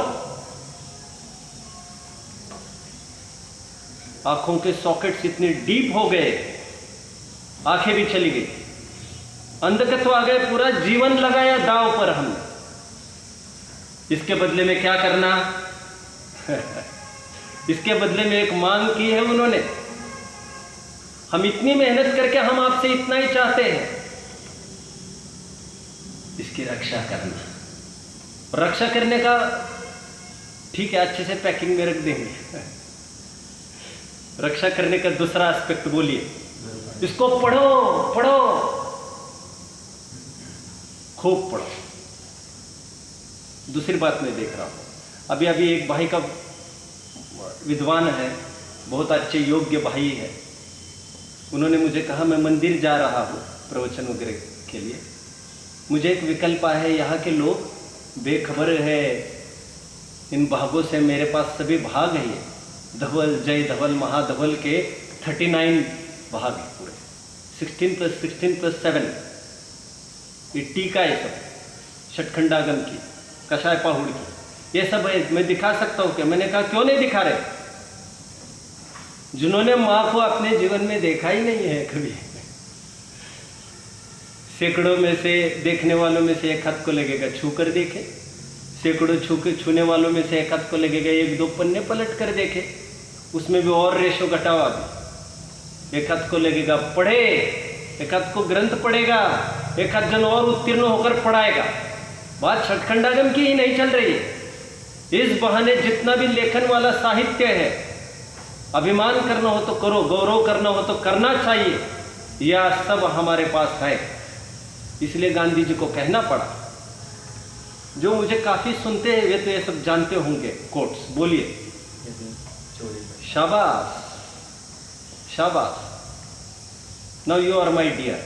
आंखों के सॉकेट्स इतने डीप हो गए, आंखें भी चली गई, अंधत्व आ गए, पूरा जीवन लगाया दांव पर हमने। इसके बदले में क्या करना? इसके बदले में एक मांग की है उन्होंने, हम इतनी मेहनत करके हम आपसे इतना ही चाहते हैं, इसकी रक्षा करना। रक्षा करने का ठीक है, अच्छे से पैकिंग में रख देंगे। रक्षा करने का दूसरा एस्पेक्ट बोलिए। इसको पढ़ो, खूब पढ़ो। दूसरी बात मैं देख रहा हूं, अभी अभी एक भाई का विद्वान है, बहुत अच्छे योग्य भाई है, उन्होंने मुझे कहा मैं मंदिर जा रहा हूँ प्रवचन वगैरह के लिए, मुझे एक विकल्प है, यहाँ के लोग बेखबर है इन भागों से, मेरे पास सभी भाग है, ये धवल, जय धवल, महाधवल के 39 भाग है पूरे, 16 + 16 + 7, ये टीका है सब, षटखंडागम की, कषाय पाहुड़ की, ये सब है, मैं दिखा सकता हूँ क्या? मैंने कहा क्यों नहीं दिखा रहे? जिन्होंने माँ को अपने जीवन में देखा ही नहीं है कभी, सैकड़ों में से देखने वालों में से एक हाथ को लगेगा छू कर देखे, सैकड़ों छूने वालों में से एक हाथ को लगेगा 1-2 पन्ने पलट कर देखे, उसमें भी और रेशो घटाओ, अभी एक हाथ को लगेगा पढ़े, एक हाथ को ग्रंथ पढ़ेगा, एक हाथ जन और उत्तीर्ण होकर पढ़ाएगा। बात षटखंडागम की ही नहीं चल रही है। इस बहाने जितना भी लेखन वाला साहित्य है, अभिमान करना हो तो करो, गौरव करना हो तो करना चाहिए, यह सब हमारे पास है। इसलिए गांधी जी को कहना पड़ा। जो मुझे काफी सुनते हैं वे तो ये सब जानते होंगे कोट्स, बोलिए। शाबाश शाबाश, now you are my dear.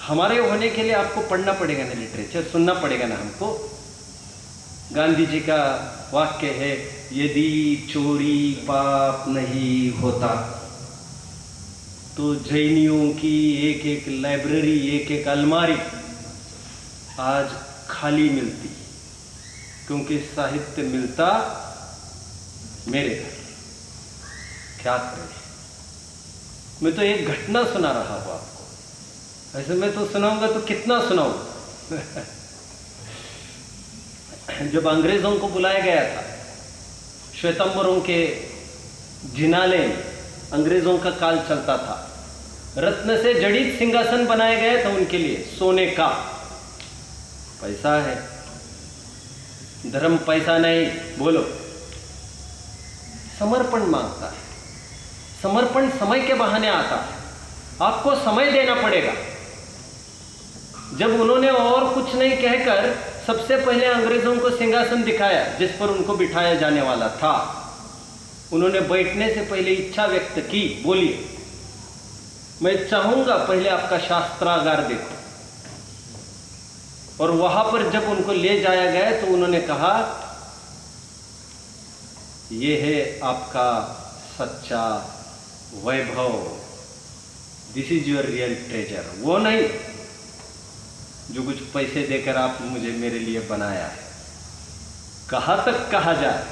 हमारे होने के लिए आपको पढ़ना पड़ेगा ना, लिटरेचर सुनना पड़ेगा ना हमको। गांधी जी का वाक्य है, यदि चोरी पाप नहीं होता तो जैनियों की एक एक लाइब्रेरी, एक एक अलमारी आज खाली मिलती, क्योंकि साहित्य मिलता मेरे घर। क्या करें, मैं तो एक घटना सुना रहा हूं आपको, ऐसे मैं तो सुनाऊंगा तो कितना सुनाऊं। जब अंग्रेजों को बुलाया गया था श्वेतंबरों के जिनाले में, अंग्रेजों का काल चलता था, रत्न से जड़ित सिंहासन बनाया गया था उनके लिए, सोने का। पैसा है, धर्म पैसा नहीं, बोलो। समर्पण मांगता है, समर्पण समय के बहाने आता है, आपको समय देना पड़ेगा। जब उन्होंने और कुछ नहीं कहकर सबसे पहले अंग्रेजों को सिंहासन दिखाया जिस पर उनको बिठाया जाने वाला था, उन्होंने बैठने से पहले इच्छा व्यक्त की, बोलिए मैं चाहूंगा पहले आपका शास्त्रागार देखो। और वहां पर जब उनको ले जाया गया तो उन्होंने कहा, यह है आपका सच्चा वैभव, this is your real treasure. वो नहीं जो कुछ पैसे देकर आप मुझे मेरे लिए बनाया है। कहां तक कहा जाए,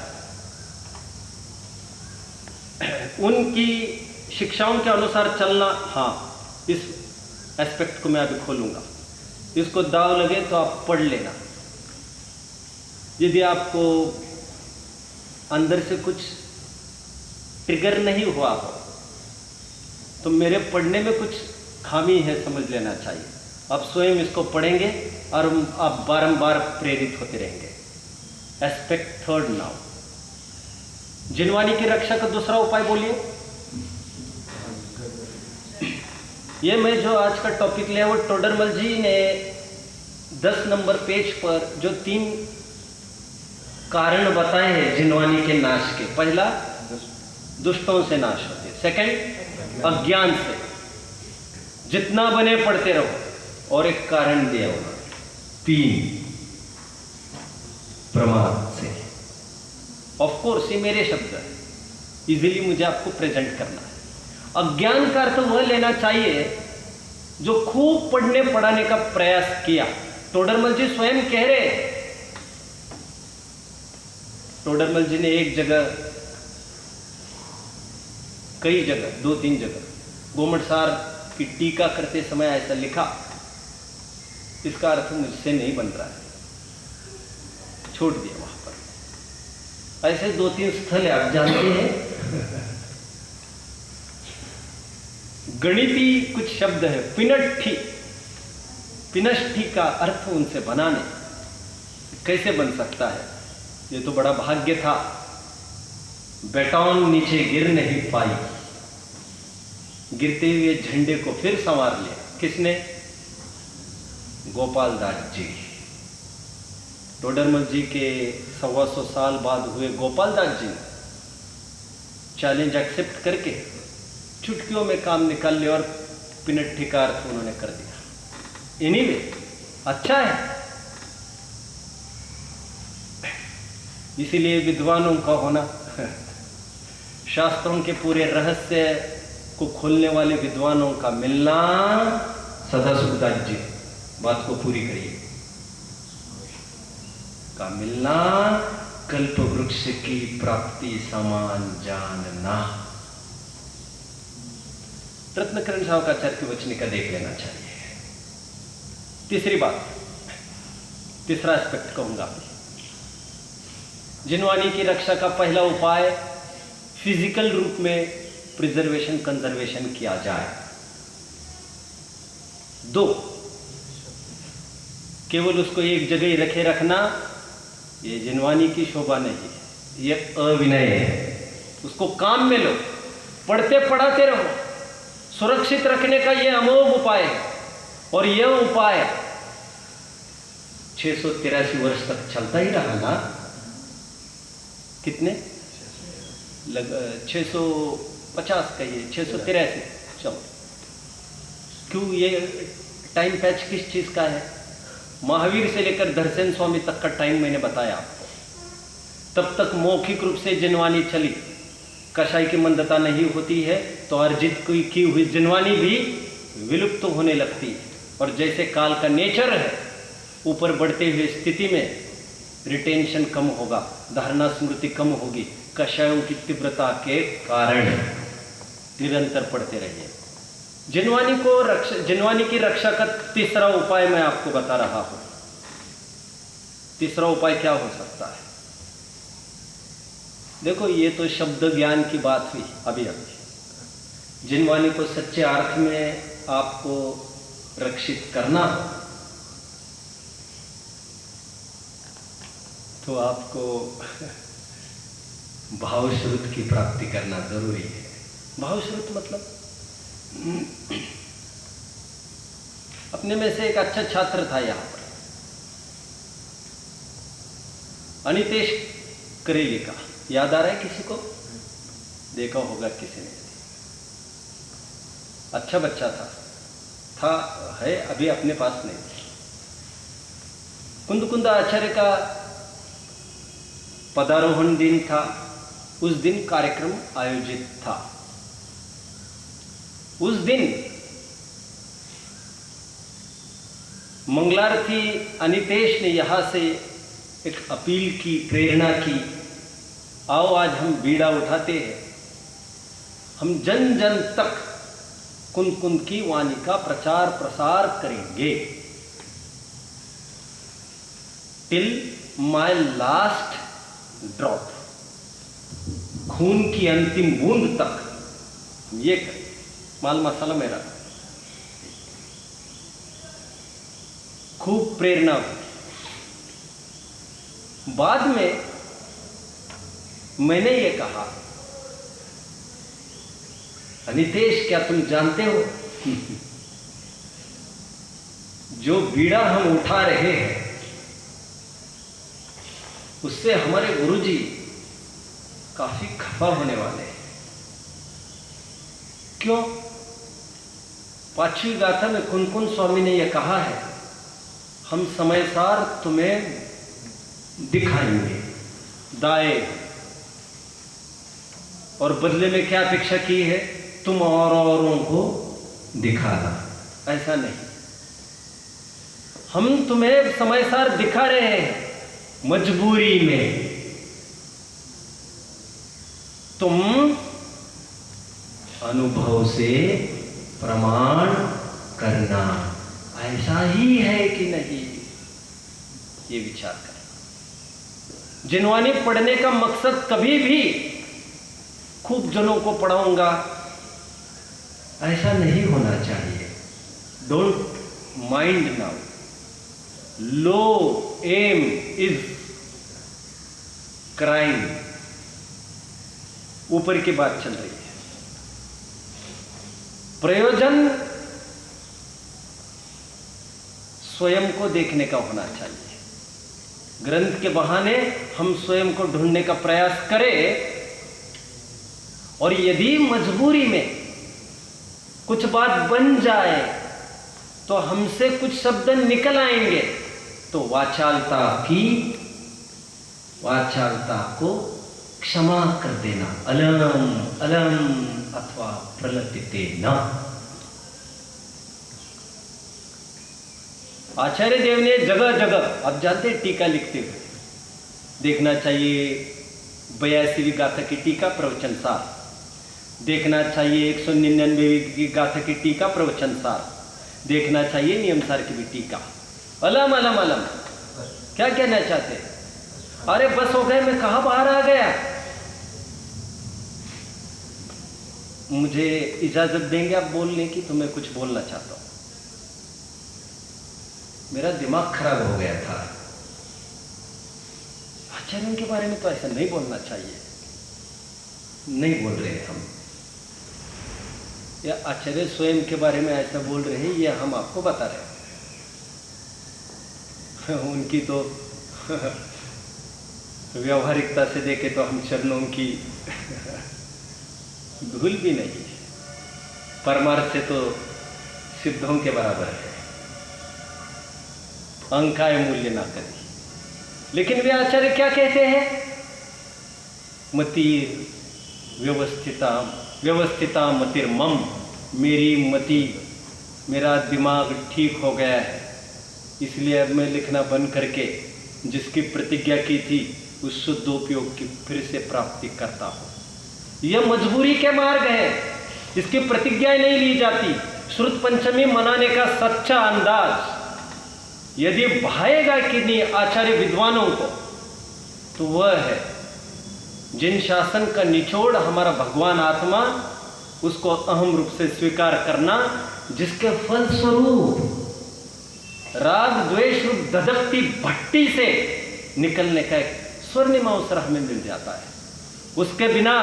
उनकी शिक्षाओं के अनुसार चलना। हाँ, इस एस्पेक्ट को मैं अभी खोलूंगा, इसको दाव लगे तो आप पढ़ लेना। यदि आपको अंदर से कुछ ट्रिगर नहीं हुआ हो तो मेरे पढ़ने में कुछ खामी है, समझ लेना चाहिए। आप स्वयं इसको पढ़ेंगे और आप बारंबार प्रेरित होते रहेंगे। एस्पेक्ट थर्ड नाउ, जिनवानी की रक्षा का दूसरा उपाय बोलिए। ये मैं जो आज का टॉपिक लिया वो टोडरमल जी ने 10 नंबर पेज पर जो 3 कारण बताए हैं जिनवानी के नाश के। पहला, दुष्टों से नाश होते। सेकंड, अज्ञान से, जितना बने पढ़ते रहो। और एक कारण दिया उन्होंने, 3, प्रमाद से। ऑफ कोर्स ये मेरे शब्द है, इजीली मुझे आपको प्रेजेंट करना है। अज्ञान का अर्थ वह लेना चाहिए जो खूब पढ़ने पढ़ाने का प्रयास किया। टोडरमल जी स्वयं कह रहे, टोडरमल जी ने एक जगह, कई जगह, 2-3 जगह गोमटसार की टीका करते समय ऐसा लिखा। इसका अर्थ मुझसे नहीं बन रहा है, छोड़ दिया वहां पर। ऐसे 2-3 स्थल है, आप जानते हैं। गणिती कुछ शब्द है, पिनष्ठी, पिनष्ठी का अर्थ उनसे बनाने। कैसे बन सकता है? ये तो बड़ा भाग्य था। बेटौन नीचे गिर नहीं पाई, गिरते हुए झंडे को फिर संवार लिया। किसने? गोपाल दास जी। टोडरमल जी के 125 साल बाद हुए गोपाल दास जी चैलेंज एक्सेप्ट करके चुटकियों में काम निकाल लिया और पिनट्ठी का अर्थ उन्होंने कर दिया। एनीवे, अच्छा है। इसीलिए विद्वानों का होना, शास्त्रों के पूरे रहस्य को खोलने वाले विद्वानों का मिलना, सदा सुखदास जी बात को पूरी करिए, का मिलना कल्प वृक्ष की प्राप्ति समान जानना। रत्नकरण सावकाचार्य की वचनी का देख लेना चाहिए। तीसरी बात, तीसरा एस्पेक्ट कहूंगा, जिनवानी की रक्षा का पहला उपाय फिजिकल रूप में प्रिजर्वेशन कंजर्वेशन किया जाए। 2, केवल उसको एक जगह ही रखे रखना, ये जिनवानी की शोभा नहीं है, ये अविनय है। उसको काम में लो, पढ़ते पढ़ाते रहो। सुरक्षित रखने का ये अमोघ उपाय है, और यह उपाय 683 वर्ष तक चलता ही रहा ना। कितने 650 कहिए, 683, चलो। क्यों ये टाइम पैच किस चीज का है? महावीर से लेकर धरसेन स्वामी तक का टाइम मैंने बताया आपको। तब तक मौखिक रूप से जिनवानी चली, कषाय की मंदता नहीं होती है तो अर्जित की हुई जिनवानी भी विलुप्त होने लगती है। और जैसे काल का नेचर है, ऊपर बढ़ते हुए स्थिति में रिटेंशन कम होगा, धारणा स्मृति कम होगी, कषायों की तीव्रता के कारण। निरंतर पढ़ते रहिए। जिनवानी की रक्षा का तीसरा उपाय मैं आपको बता रहा हूं। तीसरा उपाय क्या हो सकता है? देखो, ये तो शब्द ज्ञान की बात हुई अभी। जिनवानी को सच्चे अर्थ में आपको रक्षित करना हो तो आपको भावश्रुत की प्राप्ति करना जरूरी है। भावश्रुत मतलब अपने में से एक अच्छा छात्र था यहां पर, अनितेश करेली का, याद आ रहा है किसी को? देखा होगा किसी ने। अच्छा बच्चा था है, अभी अपने पास नहीं। कुंद आचार्य का पदारोहण दिन था, उस दिन कार्यक्रम आयोजित था। उस दिन मंगलारती अनितेश ने यहां से एक अपील की, प्रेरणा की, आओ आज हम बीड़ा उठाते हैं, हम जन जन तक कुंद की वाणी का प्रचार प्रसार करेंगे, टिल माय लास्ट ड्रॉप, खून की अंतिम बूंद तक। ये माल मसाला मेरा। खूब प्रेरणा हुई। बाद में मैंने ये कहा, अनितेश क्या तुम जानते हो जो बीड़ा हम उठा रहे हैं उससे हमारे गुरुजी काफी खफा होने वाले हैं। क्यों? 5वीं गाथा में कुंद स्वामी ने यह कहा है, हम समय सार तुम्हें दिखाएंगे दाए, और बदले में क्या अपेक्षा की है? तुम औरों को दिखाना। ऐसा नहीं, हम तुम्हें समय सार दिखा रहे हैं, मजबूरी में। तुम अनुभव से प्रमाण करना, ऐसा ही है कि नहीं, ये विचार करें। जिनवानी पढ़ने का मकसद कभी भी खूब जनों को पढ़ाऊंगा ऐसा नहीं होना चाहिए। Don't mind now, low aim is crime. ऊपर की बात चल रही है, प्रयोजन स्वयं को देखने का होना चाहिए। ग्रंथ के बहाने हम स्वयं को ढूंढने का प्रयास करें, और यदि मजबूरी में कुछ बात बन जाए तो हमसे कुछ शब्द निकल आएंगे, तो वाचालता को क्षमा कर देना। अलम अलम अथवा प्रलपिते न। आचार्य देव ने जगह जगह, आप जानते हैं, टीका लिखते हुए देखना चाहिए 82वीं गाथा की टीका प्रवचन सार, देखना चाहिए 199वीं की गाथा की टीका प्रवचन सार, देखना चाहिए नियम सार की भी टीका। अलम अलम अलम क्या कहना चाहते हैं? अरे बस हो गए, मैं कहाँ बाहर आ गया। मुझे इजाजत देंगे आप बोलने की? तो मैं कुछ बोलना चाहता हूं। मेरा दिमाग खराब हो गया था। आचार्यों के बारे में तो ऐसा नहीं बोलना चाहिए, नहीं बोल रहे हम, या आचार्य स्वयं के बारे में ऐसा बोल रहे हैं, ये हम आपको बता रहे हैं। उनकी तो व्यवहारिकता से देखे तो हम चरणों की धूल भी नहीं, परमार्थ से तो सिद्धों के बराबर है। अंकाय मूल्य ना करें। लेकिन वे आचार्य क्या कहते हैं? मति व्यवस्थिता मतिर मम, मेरी मति, मेरा दिमाग ठीक हो गया है, इसलिए अब मैं लिखना बंद करके जिसकी प्रतिज्ञा की थी उस शुद्ध उपयोग की फिर से प्राप्ति करता हूँ। यह मजबूरी के मार्ग है, इसकी प्रतिज्ञाएं नहीं ली जाती। श्रुत पंचमी मनाने का सच्चा अंदाज यदि भाएगा कि नहीं आचार्य विद्वानों को, तो वह है जिन शासन का निचोड़ हमारा भगवान आत्मा, उसको अहम रूप से स्वीकार करना, जिसके फलस्वरूप राग द्वेष रूप ददकती भट्टी से निकलने का एक स्वर्णिम अवसर हमें मिल जाता है। उसके बिना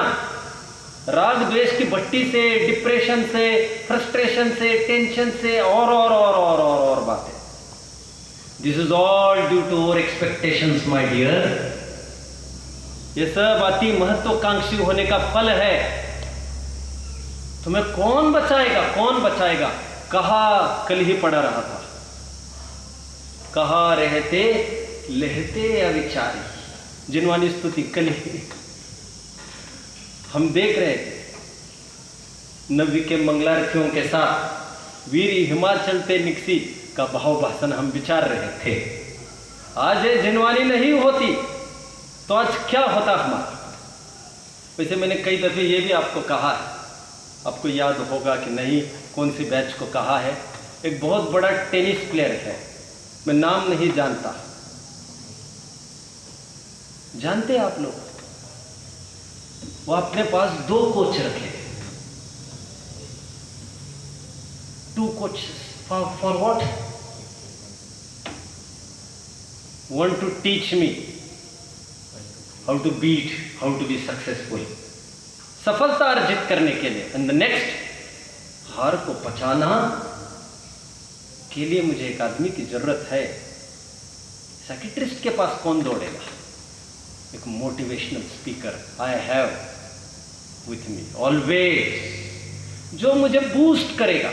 राग द्वेष की भट्टी से, डिप्रेशन से, फ्रस्ट्रेशन से, टेंशन से और बातें। This is all due to our expectations my dear. ये सब अति महत्वाकांक्षी होने का फल है। तुम्हें कौन बचाएगा? कहा कल ही पढ़ा रहा था, कहा रहते लहते अविचारी, जिनवानी स्तुति कल ही हम देख रहे थे। नवी के मंगलार्थियों के साथ वीर हिमाचल ते निकसी का भाव भाषण हम विचार रहे थे। आज ये जिनवानी नहीं होती तो आज क्या होता हमारा? वैसे मैंने कई दफे ये भी आपको कहा है, आपको याद होगा कि नहीं, कौन सी बैच को कहा है। एक बहुत बड़ा टेनिस प्लेयर है, मैं नाम नहीं जानता, जानते आप लोग? वो अपने पास 2 कोच रखे, 2 coach for what? Want to teach me how to beat, how to be successful, सफलता अर्जित करने के लिए, एंड द नेक्स्ट हार को पचाना के लिए मुझे एक आदमी की जरूरत है। साइकियाट्रिस्ट के पास कौन दौड़ेगा? एक motivational speaker I have with me always, जो मुझे बूस्ट करेगा।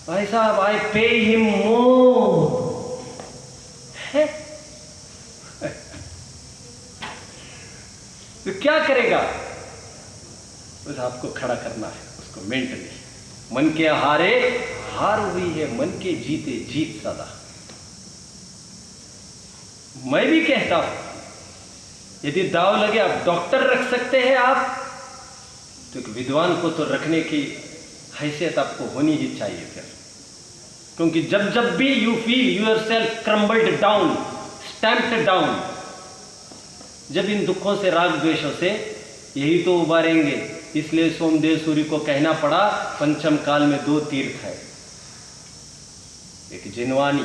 भाई साहब, आई पे हिम मोर है। तो क्या करेगा? बस आपको खड़ा करना है उसको मेंटली। मन के हारे हार हुई है, मन के जीते जीत सदा। मैं भी कहता हूं, यदि दाव लगे आप डॉक्टर रख सकते हैं आप, तो एक विद्वान को तो रखने की हैसियत आपको होनी ही चाहिए फिर। क्योंकि जब भी you feel yourself crumbled down, stamped down, जब इन दुखों से, राग द्वेषों से, यही तो उबारेंगे। इसलिए सोमदेव सूरी को कहना पड़ा, पंचम काल में 2 तीर्थ है, एक जिनवानी।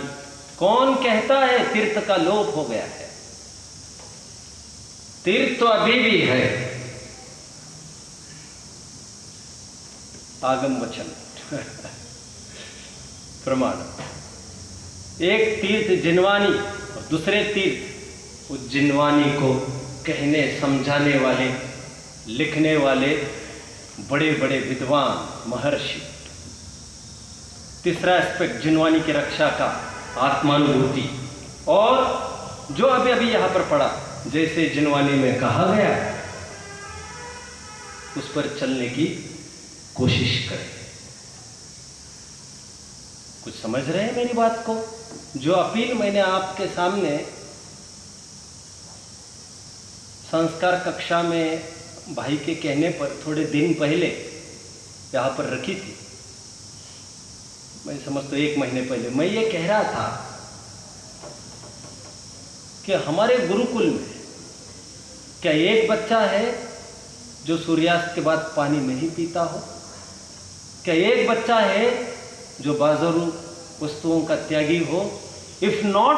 कौन कहता है तीर्थ का लोप हो गया है? तीर्थ तो अभी भी है। आगम वचन प्रमाण। एक तीर्थ जिनवानी और दूसरे तीर्थ उस जिनवानी को कहने समझाने वाले, लिखने वाले बड़े बड़े विद्वान महर्षि। तीसरा एस्पेक्ट जिनवानी की रक्षा का आत्मानुभूति, और जो अभी अभी यहाँ पर पढ़ा, जैसे जिनवानी में कहा गया उस पर चलने की कोशिश करें। कुछ समझ रहे हैं मेरी बात को? जो अपील मैंने आपके सामने संस्कार कक्षा में भाई के कहने पर थोड़े दिन पहले यहाँ पर रखी थी, मैं समझता 1 महीने पहले, मैं ये कह रहा था कि हमारे गुरुकुल में क्या एक बच्चा है जो सूर्यास्त के बाद पानी नहीं पीता हो? क्या एक बच्चा है जो बाजारू वस्तुओं का त्यागी हो? इफ नॉट,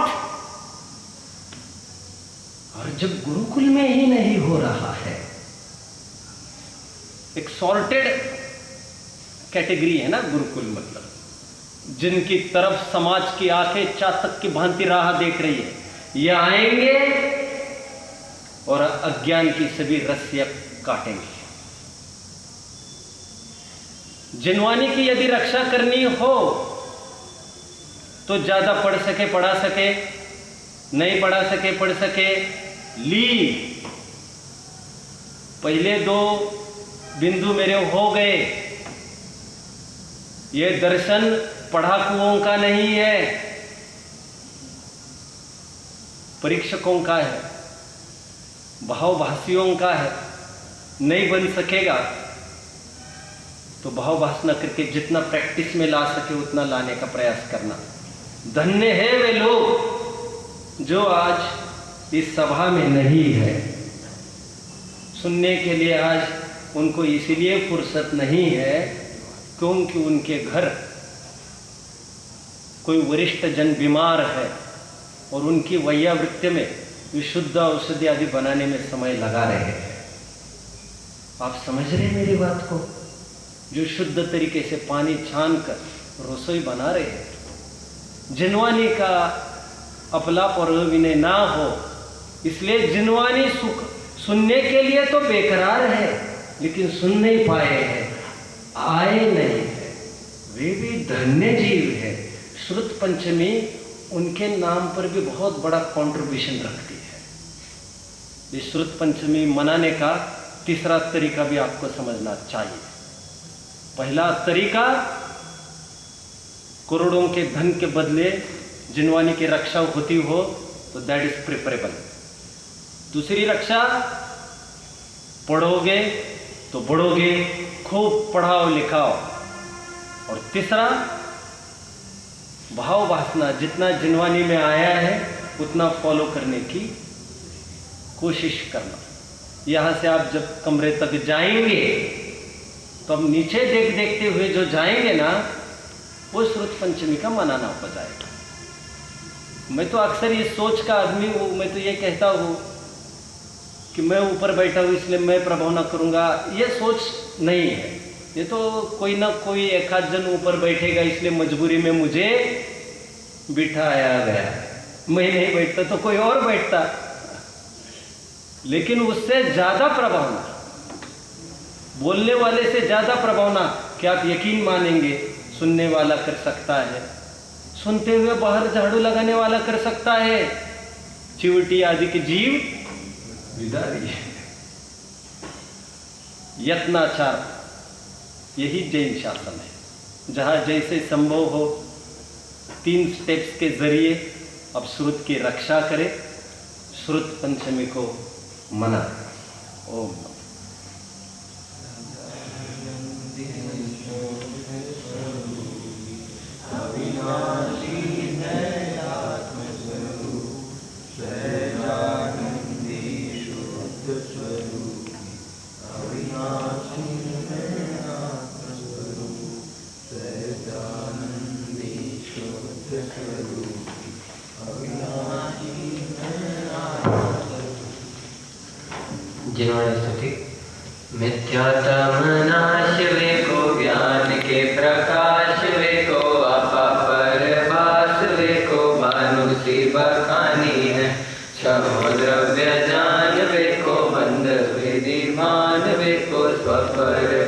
और जब गुरुकुल में ही नहीं हो रहा है, एक सॉर्टेड कैटेगरी है ना गुरुकुल, मतलब जिनकी तरफ समाज की आंखें चातक की भांति राह देख रही है, ये आएंगे और अज्ञान की सभी रस्सियां काटेंगे। जिनवानी की यदि रक्षा करनी हो तो ज्यादा पढ़ सके पढ़ा सके, नहीं पढ़ा सके पढ़ सके, लीव। पहले 2 बिंदु मेरे हो गए। ये दर्शन पढ़ाकुओं का नहीं है, परीक्षकों का है, भावभाषियों का है। नहीं बन सकेगा तो भावभाष न करके जितना प्रैक्टिस में ला सके उतना लाने का प्रयास करना। धन्य है वे लोग जो आज इस सभा में नहीं है। सुनने के लिए आज उनको इसीलिए फुर्सत नहीं है क्योंकि उनके घर कोई वरिष्ठ जन बीमार है और उनकी वैयावृत्ति में विशुद्ध औषधि आदि बनाने में समय लगा रहे हैं। आप समझ रहे हैं मेरी बात को? जो शुद्ध तरीके से पानी छान कर रसोई बना रहे हैं। जिनवानी का अपलाप और विनय ना हो, इसलिए जिनवानी सुख सुनने के लिए तो बेकरार है, लेकिन सुन नहीं पाए हैं, आए नहीं है। वे भी धन्य जीव है। श्रुत पंचमी उनके नाम पर भी बहुत बड़ा कंट्रीब्यूशन रखती है। इस श्रुत पंचमी मनाने का तीसरा तरीका भी आपको समझना चाहिए। पहला तरीका, करोड़ों के धन के बदले जिनवानी की रक्षा होती हो तो दैट इज प्रिफरेबल। दूसरी रक्षा, पढ़ोगे तो बढ़ोगे, खूब पढ़ाओ लिखाओ। और तीसरा, भाव वासना जितना जिनवानी में आया है उतना फॉलो करने की कोशिश करना। यहाँ से आप जब कमरे तक जाएंगे तो अब नीचे देखते हुए जो जाएंगे ना, वो श्रुत पंचमी का मनाना हो जाएगा। मैं तो अक्सर ये सोच का आदमी हूँ। मैं तो ये कहता हूँ कि मैं ऊपर बैठा हूँ इसलिए मैं प्रभाव ना करूँगा, ये सोच नहीं है। ये तो कोई ना कोई एक आध जन ऊपर बैठेगा इसलिए मजबूरी में मुझे बिठाया गया। मैं नहीं बैठता तो कोई और बैठता, लेकिन उससे ज़्यादा प्रभावना, बोलने वाले से ज़्यादा प्रभावना, क्या आप यकीन मानेंगे, सुनने वाला कर सकता है। सुनते हुए बाहर झाड़ू लगाने वाला कर सकता है। चिवटी आदि के जीव विदारी। यत्नाचार यही जैन शासन है। जहाँ जैसे संभव हो 3 स्टेप्स के जरिए अब श्रुत की रक्षा करें, श्रुत पंचमी को मना। ओम जिन्होंने सटीक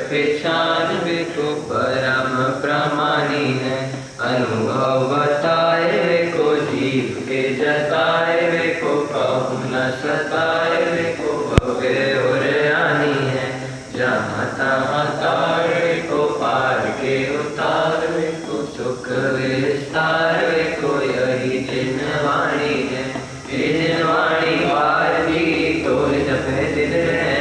पहचान को परम प्रमाणी है। अनुभव बताए वे को जीव के जताए वे को कहूँ न सताए वे को भव्य और रानी है। जहाँ तहाँ तार वे को पार के उतार वे को सुख विस्तार वे को यही जिनवाणी है। ये जिनवाणी पार की तो जपे दिन है।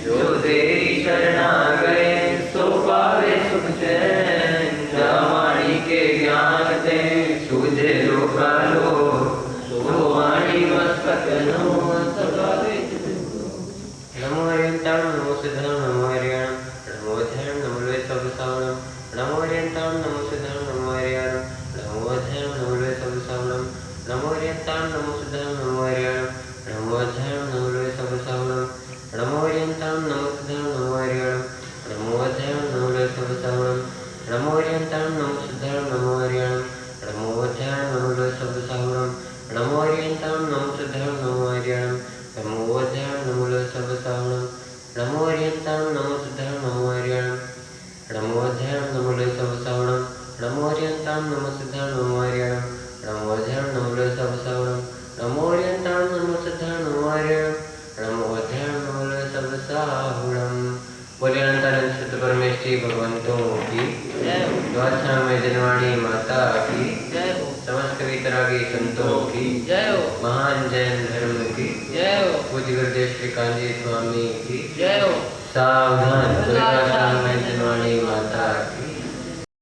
जो तेरी शरणा गए सो पावे सुख चैन। वाणी के ज्ञान ते सूझे लोका लो सो वाणी मस्तक नो सगावे। नमो हरियंताण नमो सिद्धाण नमो हरियाण नमो ध्यान नमो लोय सब सावणम। नमो हरियंताण नमो सिद्धाण नमो हरियाण नमो ध्यान नमो लोय सब सावणम। नमो हरियंताण नमो सिद्धाण नमो हरियाण नमो ध्यान नमो लोय सब सावणम। नमो हरियंताण नमो सिद्धाण नमो हरियाण नमो ध्यान नमो लोय सब सावणम। नमो हरियंताण नमो सिद्धाण नमो हरियाण नमो ध्यान नमो लोय सब सावणम। नमो हरियंताण नमो सिद्धाण नमो हरियाण नमो ध्यान नमो लोय सब सावणम। नमो हरियंताण नमो सिद्धाण नमो हरियाण नमो ध्यान नमो लोय सब सावणम। नमो हरियंताण नमो सिद्धाण नमो हरियाण नमो ध्यान नमो लोय सब सावणम। नमो हरियंताण नमो सिद्धाण नमो हरियाण नमो ध्यान नमो लोय सब सावणम। बोले अनंतानंद सत्य परमेश्वरी भगवंतों की जय हो। द्वादशा में जनवाणी माता की जय हो। समस्त वितरागी संतों की जय हो। महान जैन धर्म की जय हो। पूज्य गुरुदेव श्री कांजी स्वामी की जय हो। सावधान द्वादशा में जनवाणी